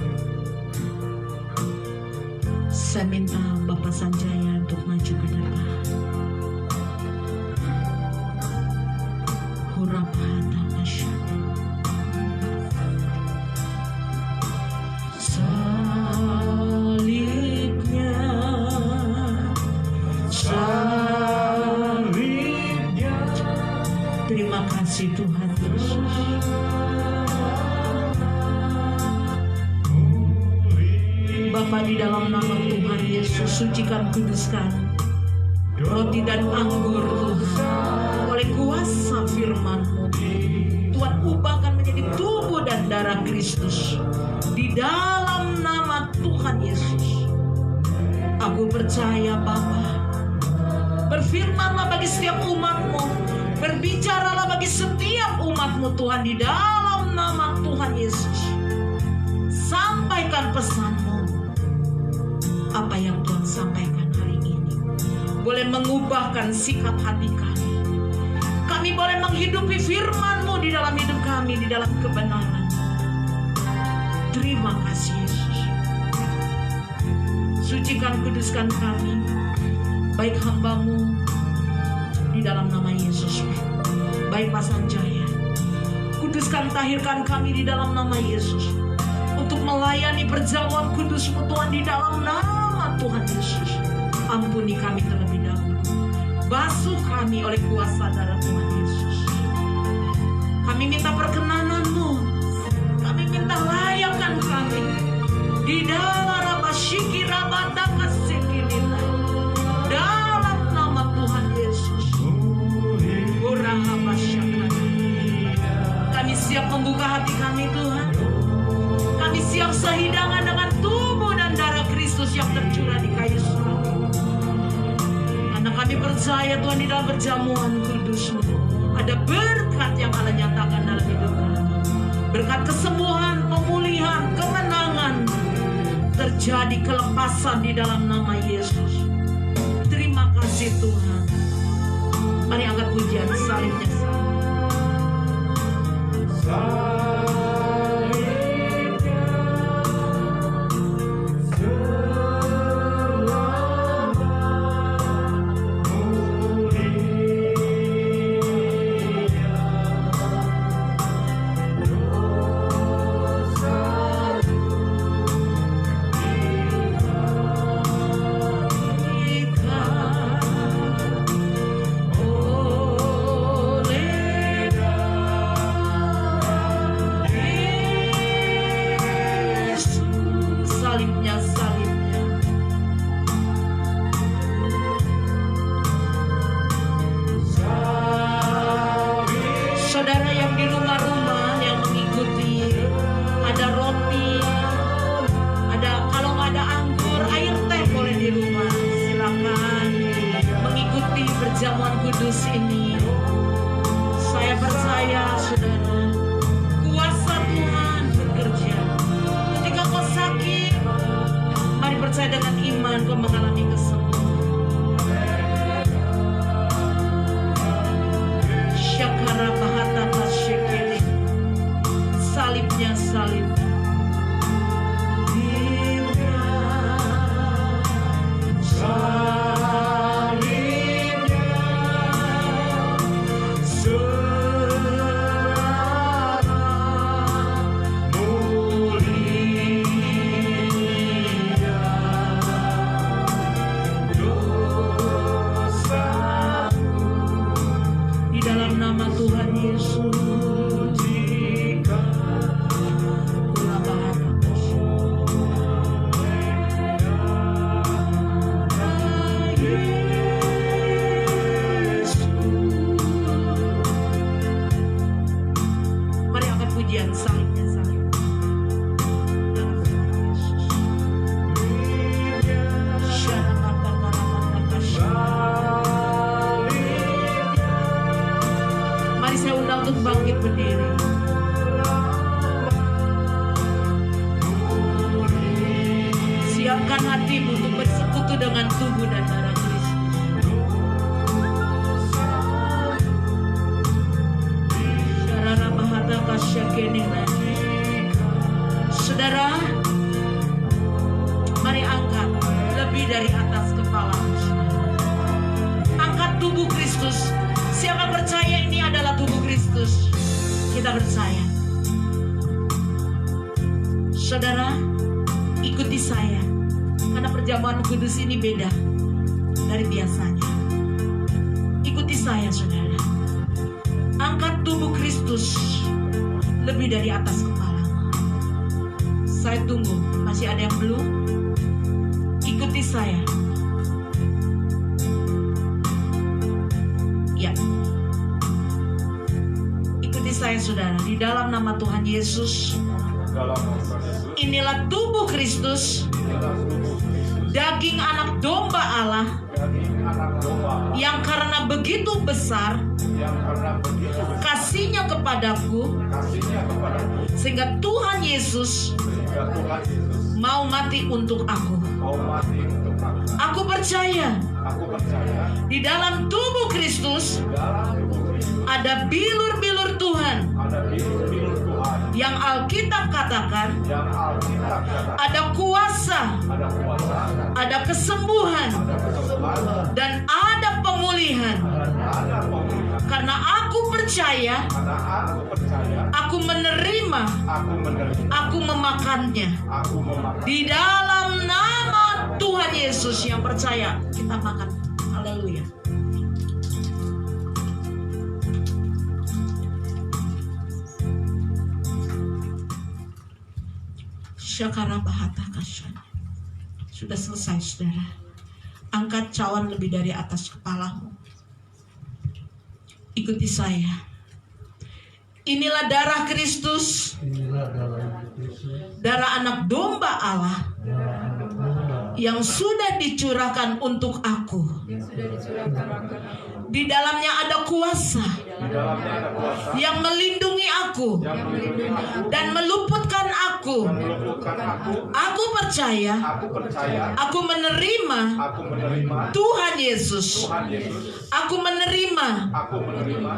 Saya minta Bapak Sanjaya untuk maju ke depan. Hurapata masyarakat. Salibnya. Terima kasih Tuhan Yesus. Bapa, di dalam nama Tuhan Yesus, sucikan, kuduskan roti dan anggur Tuhan oleh kuasa firman Kristus, di dalam nama Tuhan Yesus. Aku percaya Bapa, berfirmanlah bagi setiap umat-Mu, berbicaralah bagi setiap umat-Mu Tuhan, di dalam nama Tuhan Yesus. Sampaikan pesan-Mu, apa yang Tuhan sampaikan hari ini boleh mengubahkan sikap hati kami. Kami boleh menghidupi firman-Mu di dalam hidup kami, di dalam kebenaran. Terima kasih Yesus. Sucikan, kuduskan kami, baik hamba-Mu, di dalam nama Yesus. Baik Pak Sanjaya, kuduskan, tahirkan kami di dalam nama Yesus, untuk melayani perjamuan kudus-Mu Tuhan, di dalam nama Tuhan Yesus. Ampuni kami terlebih dahulu, basuh kami oleh kuasa darah Tuhan Yesus. Kami minta perkenanan-Mu, kami minta layakkan kami di dalam Rabasyiki Rabataka Sekilita, dalam nama Tuhan Yesus. Kami siap membuka hati kami Tuhan. Kami siap sehidangan dengan tubuh dan darah Kristus yang tercurah di kayu salib. Karena kami percaya Tuhan, di dalam perjamuan kudus-Mu ada berkat yang Allah nyatakan dalam hidup kami. Berkat kesembuhan, pemulihan, kemenangan, terjadi kelepasan di dalam nama Yesus. Terima kasih Tuhan. Mari angkat pujian, salibnya perjamuan kudus ini. Saya percaya saudara, kuasa Tuhan bekerja. Ketika kau sakit, mari percaya dengan iman kau mengalami kesembuhan. Syakara bahata kasyekele, salibnya salib. Untuk bangkit berdiri. Siapkan hatimu untuk bersekutu dengan tubuh dan darah Kristus. Syarara bahata kasyakene. Saudara, mari angkat lebih dari atas kepala. Angkat tubuh Kristus. Siapa percaya ini adalah tubuh Kristus? Kita percaya. Saudara, ikuti saya, karena perjamuan kudus ini beda dari biasanya. Ikuti saya saudara. Angkat tubuh Kristus lebih dari atas kepala. Saya tunggu, masih ada yang belum? Ikuti saya. Ya, ikuti saya saudara. Di dalam nama Tuhan Yesus, Inilah tubuh Kristus, daging anak domba Allah, yang karena begitu besar kasihnya kepadaku, sehingga Tuhan Yesus mau mati untuk aku. Aku percaya di dalam tubuh Kristus ada bilur-bilur Tuhan yang Alkitab katakan ada kuasa, ada kesembuhan, dan ada pemulihan. Karena aku percaya, aku menerima, aku memakannya. Di dalam nama Tuhan Yesus yang percaya, kita makan. Haleluya. Syakara bahata kasyana. Sudah selesai, saudara. Angkat cawan lebih dari atas kepalamu. Ikuti saya. Inilah darah Kristus, darah anak domba Allah yang sudah dicurahkan untuk aku. Di dalamnya ada kuasa yang melindungi aku dan meluputkan aku. Aku percaya, aku menerima Tuhan Yesus. Aku menerima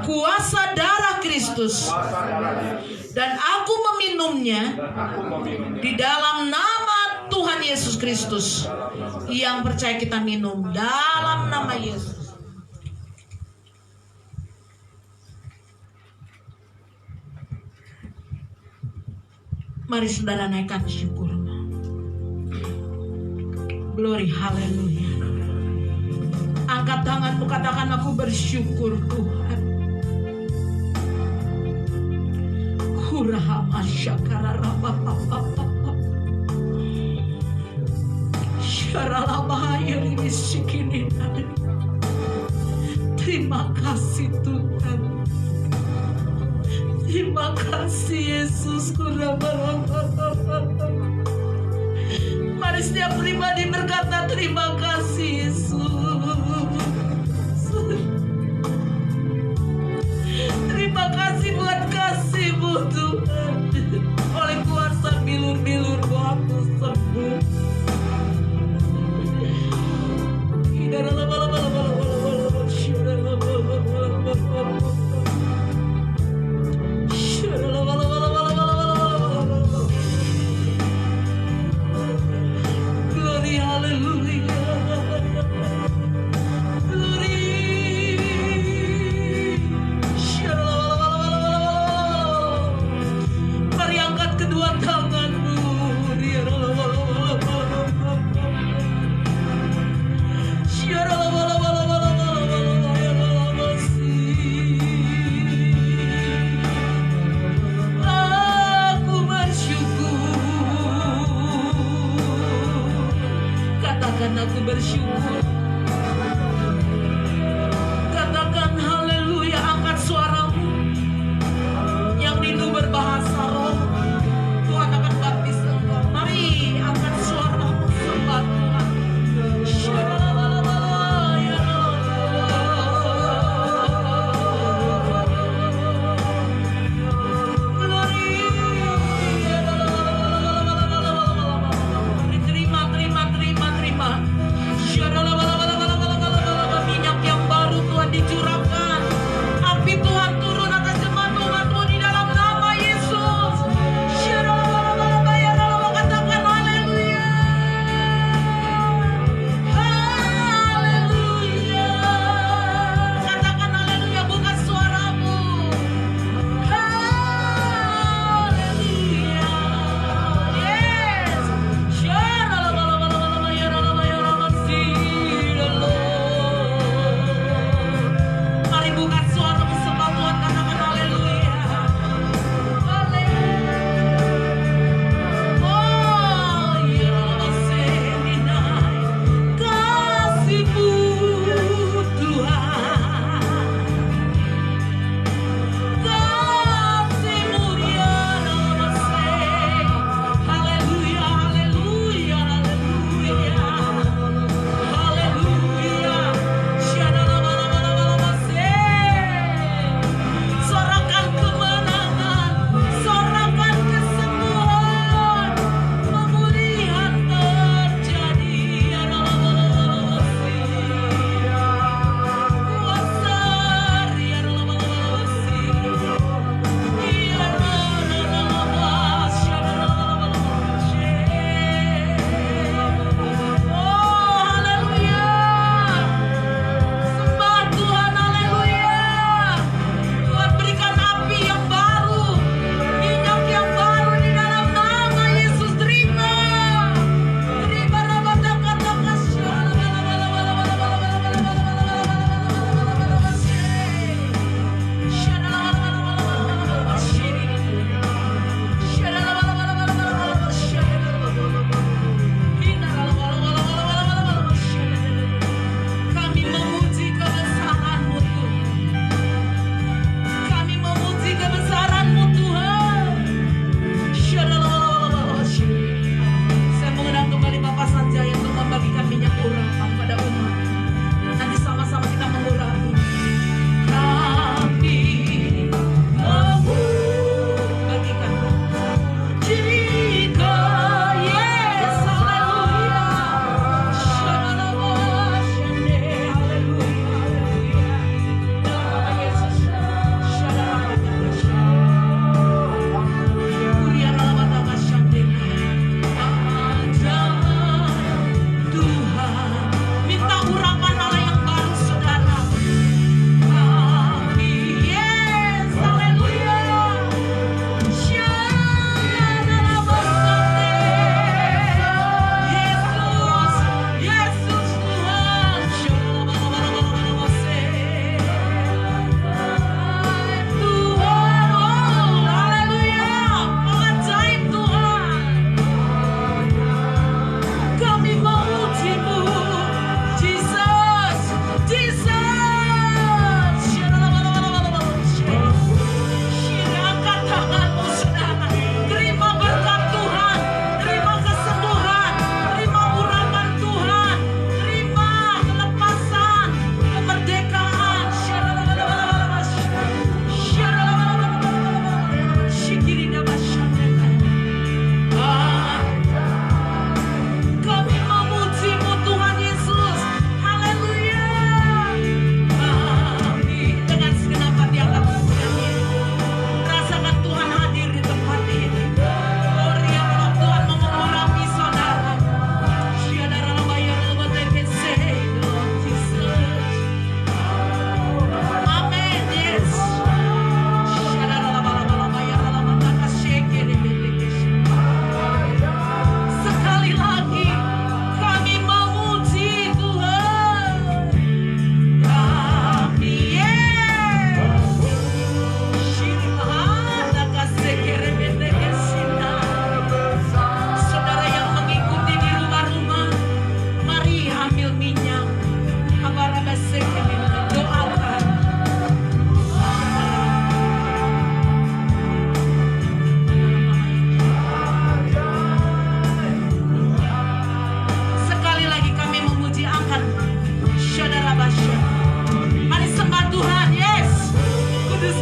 kuasa darah Kristus dan aku meminumnya di dalam nama Tuhan Yesus Kristus. Yang percaya kita minum dalam nama Yesus. Mari saudara naikkan syukur. Glory, haleluya. Angkat tanganmu, katakan aku bersyukur Tuhan. Kurahama syakara rabapapapapa. Syaralabahaya ribisikini. Terima kasih Tuhan. Terima kasih Yesus. Mari setiap pribadi berkata terima kasih Yesus. Terima kasih buat kasih-Mu Tuhan. Oleh kuasa bilur-bilur-Mu aku sembuh. Glory, hallelujah.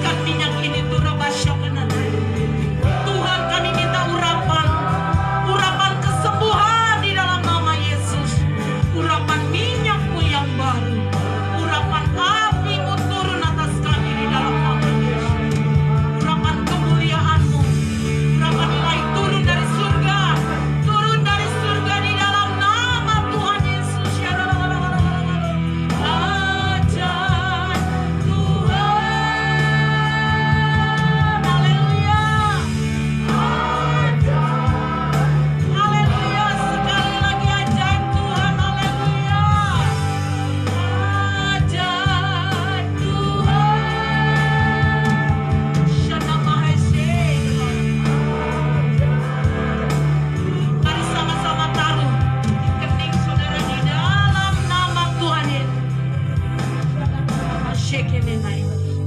Turunkan minyak ini Tuhan, kami minta urapan kesembuhan di dalam nama Yesus. Urapan minyak-Mu yang baru, urapan api-Mu turun atas kami di dalam nama Yesus. Urapan kemuliaan-Mu, urapan ilahi turun dari surga di dalam nama Tuhan Yesus. Ajaib Tuhan, haleluya, haleluya, sekali lagi ajaib Tuhan, haleluya, ajaib Tuhan, Shana Maheshe. Mari sama-sama taruh kening saudara di dalam nama Tuhan Yesus.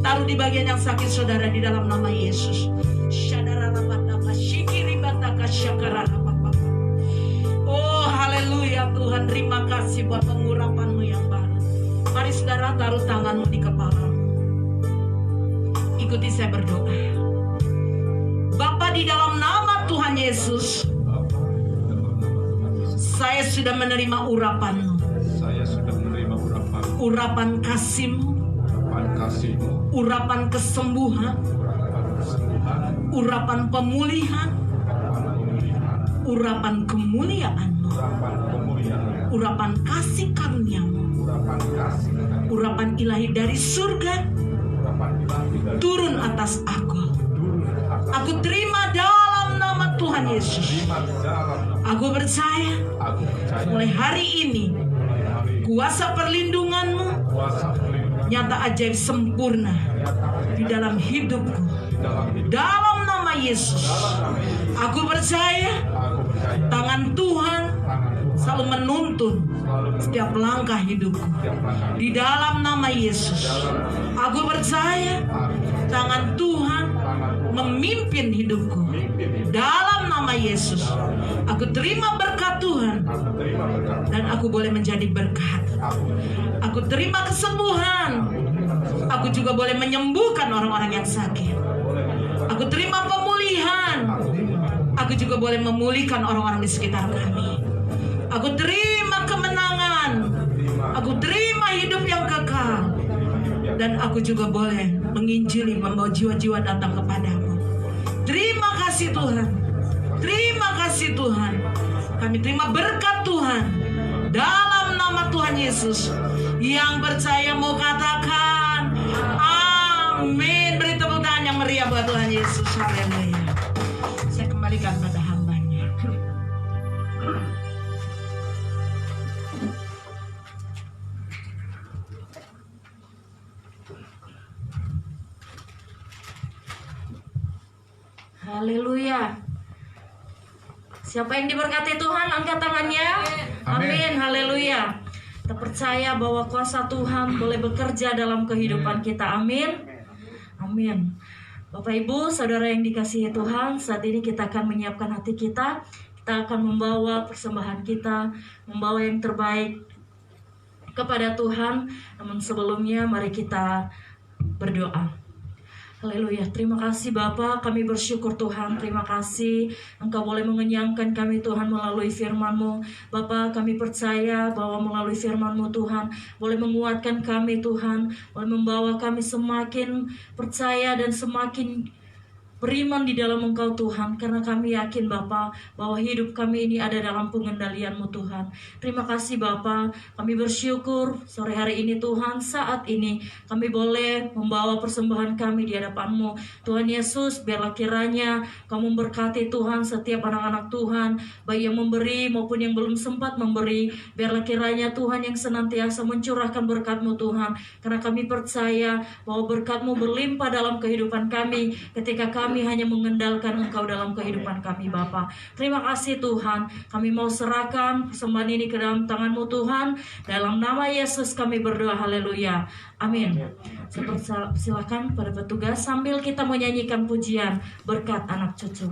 Taruh di bagian yang sakit saudara di dalam nama Yesus. Oh haleluya Tuhan, terima kasih buat pengurapan-Mu yang baru. Mari saudara taruh tanganmu di kepala. Ikuti saya berdoa. Bapa, di dalam nama Tuhan Yesus, saya sudah menerima urapan-Mu, Saya sudah menerima urapan kasih-Mu, urapan kesembuhan, urapan pemulihan, urapan kemuliaan-Mu, urapan kasih karunia-Mu, urapan ilahi dari surga turun atas aku. Aku terima dalam nama Tuhan Yesus. Aku percaya mulai hari ini kuasa perlindungan-Mu nyata ajaib sempurna di dalam hidupku. Dalam nama Yesus, aku percaya tangan Tuhan selalu menuntun setiap langkah hidupku. Di dalam nama Yesus, aku percaya tangan Tuhan memimpin hidupku. Dalam nama Yesus, aku terima berkat Tuhan dan aku boleh menjadi berkat. Aku terima kesembuhan. Aku juga boleh menyembuhkan orang-orang yang sakit. Aku terima pemulihan. Aku juga boleh memulihkan orang-orang di sekitar kami. Aku terima kemenangan. Aku terima hidup yang kekal. Dan aku juga boleh menginjili, membawa jiwa-jiwa datang kepadamu. Terima kasih Tuhan. Terima kasih Tuhan. Kami terima berkat Tuhan. Dalam nama Tuhan Yesus. Yang percaya mau katakan amin. Beri tepuk tangan yang meriah buat Tuhan Yesus. Haleluya. Saya kembalikan pada hambanya. Haleluya. Siapa yang diberkati Tuhan, angkat tangannya. Amin. Haleluya. Kita percaya bahwa kuasa Tuhan boleh bekerja dalam kehidupan kita. Amin. Amin. Bapak Ibu, saudara yang dikasihi Tuhan, saat ini kita akan menyiapkan hati kita. Kita akan membawa persembahan kita, membawa yang terbaik kepada Tuhan. Namun sebelumnya mari kita berdoa. Haleluya, terima kasih Bapa, kami bersyukur Tuhan, terima kasih Engkau boleh mengenyangkan kami Tuhan melalui firman-Mu. Bapa, kami percaya bahwa melalui firman-Mu Tuhan boleh menguatkan kami Tuhan, boleh membawa kami semakin percaya dan semakin beriman di dalam Engkau Tuhan, karena kami yakin Bapa bahwa hidup kami ini ada dalam pengendalian-Mu Tuhan. Terima kasih Bapa, kami bersyukur sore hari ini Tuhan, saat ini kami boleh membawa persembahan kami di hadapan-Mu. Tuhan Yesus, biarlah kiranya Kamu memberkati Tuhan setiap anak-anak Tuhan, baik yang memberi maupun yang belum sempat memberi. Biarlah kiranya Tuhan yang senantiasa mencurahkan berkat-Mu Tuhan, karena kami percaya bahwa berkat-Mu berlimpah dalam kehidupan kami ketika kami hanya mengendalikan Engkau dalam kehidupan kami Bapa. Terima kasih Tuhan, kami mau serahkan persembahan ini ke dalam tangan-Mu Tuhan. Dalam nama Yesus kami berdoa, haleluya, amin. Silakan pada petugas sambil kita menyanyikan pujian berkat anak cucu.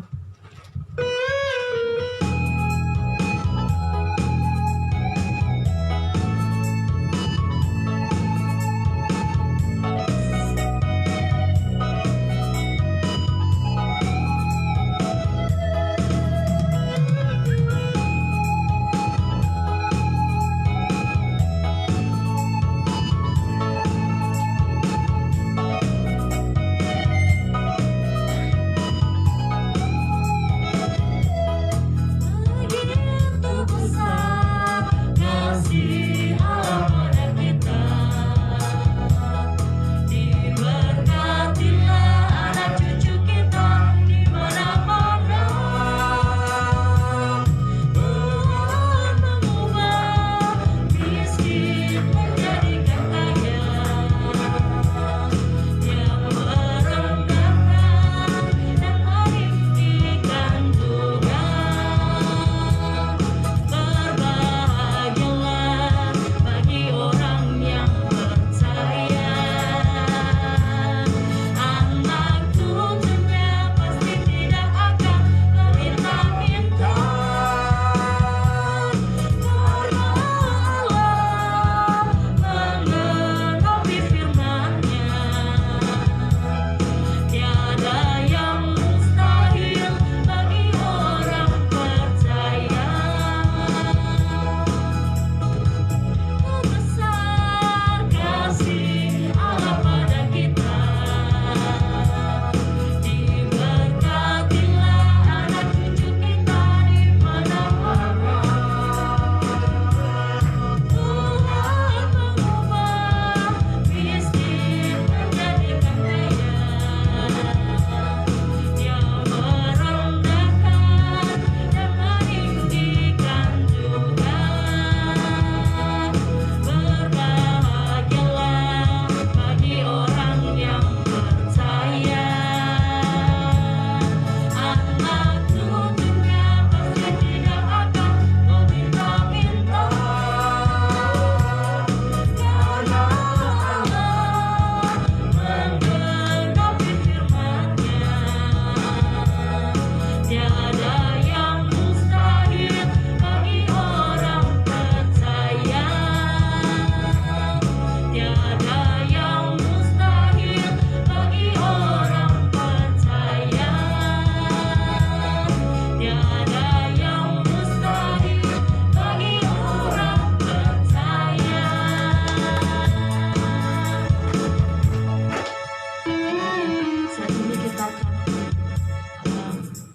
Saat ini kita akan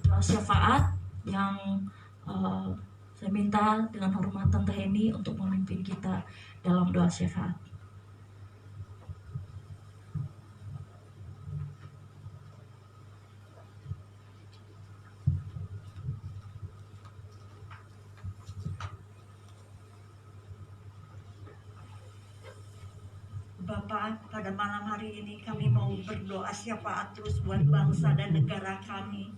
doa syafaat yang saya minta dengan hormat Tante Heni untuk memimpin kita dalam doa syafaat. Bapak, pada malam hari ini kami mau berdoa syafaat terus buat bangsa dan negara kami.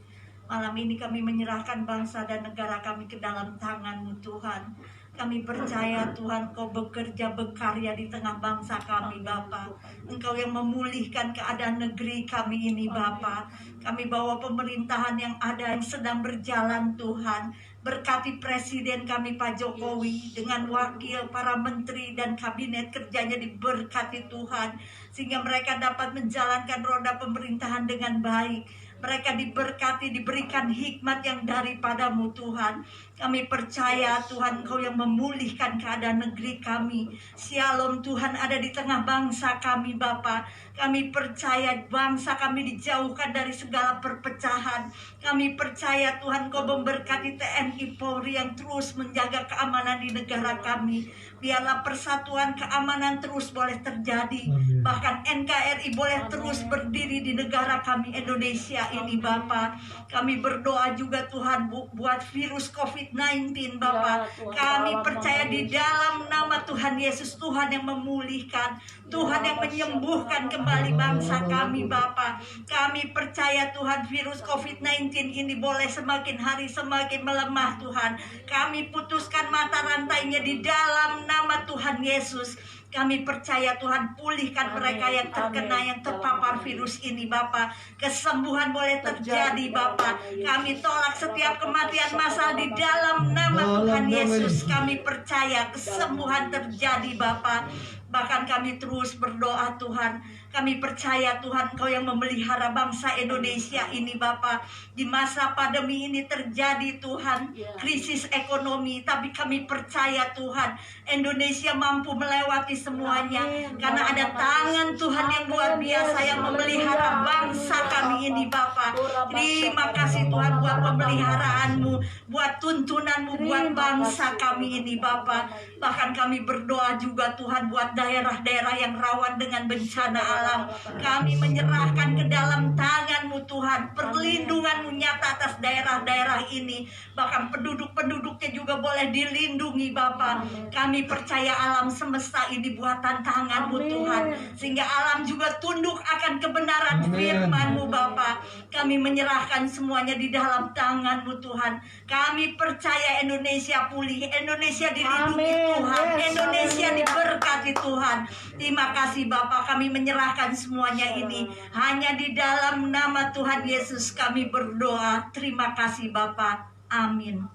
Malam ini kami menyerahkan bangsa dan negara kami ke dalam tangan-Mu Tuhan. Kami percaya Tuhan Kau bekerja berkarya di tengah bangsa kami Bapa. Engkau yang memulihkan keadaan negeri kami ini Bapa. Kami bawa pemerintahan yang ada yang sedang berjalan Tuhan. Berkati Presiden kami Pak Jokowi dengan wakil, para menteri dan kabinet kerjanya diberkati Tuhan. Sehingga mereka dapat menjalankan roda pemerintahan dengan baik. Mereka diberkati, diberikan hikmat yang daripada-Mu Tuhan. Kami percaya Tuhan Engkau yang memulihkan keadaan negeri kami. Shalom Tuhan ada di tengah bangsa kami Bapa. Kami percaya bangsa kami dijauhkan dari segala perpecahan. Kami percaya Tuhan Engkau memberkati TNI Polri yang terus menjaga keamanan di negara kami. Biarlah persatuan keamanan terus boleh terjadi. Bahkan NKRI boleh terus berdiri di negara kami Indonesia ini Bapa. Kami berdoa juga Tuhan buat virus COVID-19 Bapa. Kami percaya di dalam nama Tuhan Yesus, Tuhan yang memulihkan, Tuhan yang menyembuhkan kembali bangsa kami Bapa. Kami percaya Tuhan virus COVID-19 ini boleh semakin hari semakin melemah Tuhan. Kami putuskan mata rantainya di dalam nama Tuhan Yesus. Kami percaya Tuhan pulihkan mereka yang terkena, yang terpapar virus ini Bapa. Kesembuhan boleh terjadi Bapa. Kami tolak setiap kematian massal di dalam nama Tuhan Yesus. Kami percaya kesembuhan terjadi Bapa. Bahkan kami terus berdoa Tuhan. Kami percaya Tuhan Engkau yang memelihara bangsa Indonesia ini Bapa. Di masa pandemi ini terjadi Tuhan krisis ekonomi. Tapi kami percaya Tuhan Indonesia mampu melewati semuanya. Karena ada tangan Tuhan yang luar biasa yang memelihara bangsa kami ini Bapa. Terima kasih Tuhan buat pemeliharaan-Mu, buat tuntunan-Mu buat bangsa kami ini Bapa. Bahkan kami berdoa juga Tuhan buat daerah-daerah yang rawan dengan bencana alam. Kami menyerahkan ke dalam tangan-Mu Tuhan. Perlindungan-Mu nyata atas daerah-daerah ini. Bahkan penduduk-penduduknya juga boleh dilindungi Bapa. Kami percaya alam semesta ini buatan tangan-Mu Tuhan. Sehingga alam juga tunduk akan kebenaran firman-Mu Bapa. Kami menyerahkan semuanya di dalam tangan-Mu Tuhan. Kami percaya Indonesia pulih, Indonesia dilindungi Tuhan, Indonesia diberkati Tuhan. Terima kasih Bapa, kami menyerahkan semuanya ini hanya di dalam nama Tuhan Yesus kami berdoa. Terima kasih Bapa. Amin.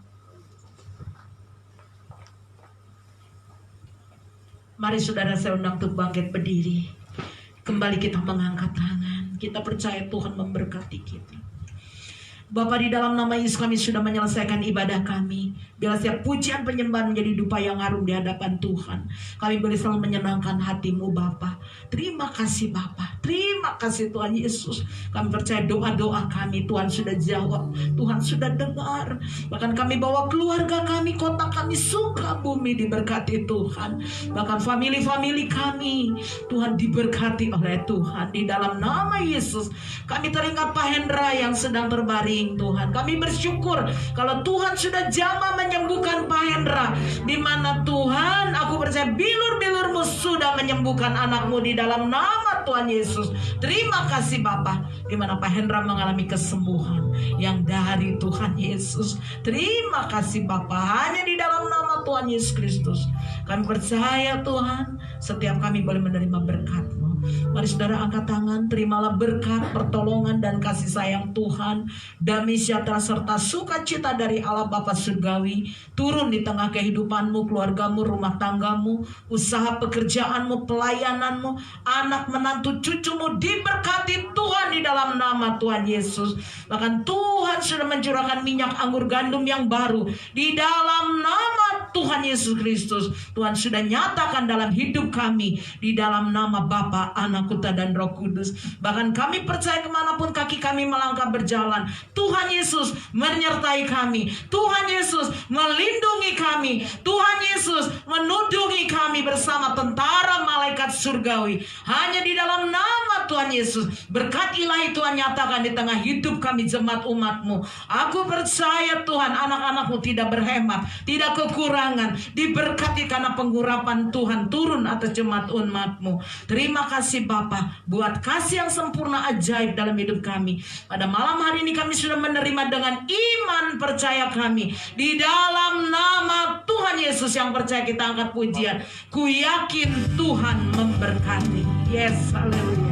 Mari saudara saya undang untuk bangkit berdiri. Kembali kita mengangkat tangan. Kita percaya Tuhan memberkati kita. Bapa, di dalam nama Yesus kami sudah menyelesaikan ibadah kami. Biar setiap pujian penyembahan menjadi dupa yang harum di hadapan Tuhan. Kami boleh selalu menyenangkan hati-Mu Bapa. Terima kasih Bapa. Terima kasih Tuhan Yesus. Kami percaya doa-doa kami Tuhan sudah jawab. Tuhan sudah dengar. Bahkan kami bawa keluarga kami, kota kami, Sukabumi diberkati Tuhan. Bahkan famili-famili kami Tuhan diberkati oleh Tuhan. Di dalam nama Yesus kami teringat Pak Hendra yang sedang terbaring Tuhan. Kami bersyukur kalau Tuhan sudah jamah menyembuhkan Pak Hendra. Di mana Tuhan, aku percaya bilur-bilur-Mu sudah menyembuhkan anak-Mu di dalam nama Tuhan Yesus. Terima kasih Bapa. Di mana Pak Hendra mengalami kesembuhan yang dari Tuhan Yesus. Terima kasih Bapa. Hanya di dalam nama Tuhan Yesus Kristus kami percaya Tuhan, setiap kami boleh menerima berkat-Mu. Mari saudara angkat tangan, terimalah berkat, pertolongan dan kasih sayang Tuhan, damai sejahtera serta sukacita dari Allah Bapa Surgawi turun di tengah kehidupanmu, keluargamu, rumah tanggamu, usaha pekerjaanmu, pelayananmu, anak menantu cucumu diberkati Tuhan di dalam nama Tuhan Yesus. Bahkan Tuhan sudah mencurahkan minyak anggur gandum yang baru di dalam nama Tuhan Yesus Kristus, Tuhan sudah nyatakan dalam hidup kami, di dalam nama Bapa, Anak, Putra, dan Roh Kudus. Bahkan kami percaya kemanapun kaki kami melangkah berjalan, Tuhan Yesus menyertai kami, Tuhan Yesus melindungi kami, Tuhan Yesus menudungi kami bersama tentara malaikat surgawi. Hanya di dalam nama Tuhan Yesus, berkat ilahi Tuhan nyatakan di tengah hidup kami jemaat umat-Mu. Aku percaya Tuhan, anak-anak-Mu tidak berhemat, tidak kekurangan, diberkati karena pengurapan Tuhan turun atas jemaat umat-Mu. Terima kasih Bapa buat kasih yang sempurna ajaib dalam hidup kami. Pada malam hari ini kami sudah menerima dengan iman percaya kami. Di dalam nama Tuhan Yesus yang percaya kita angkat pujian. Ku yakin Tuhan memberkati. Yes, haleluya.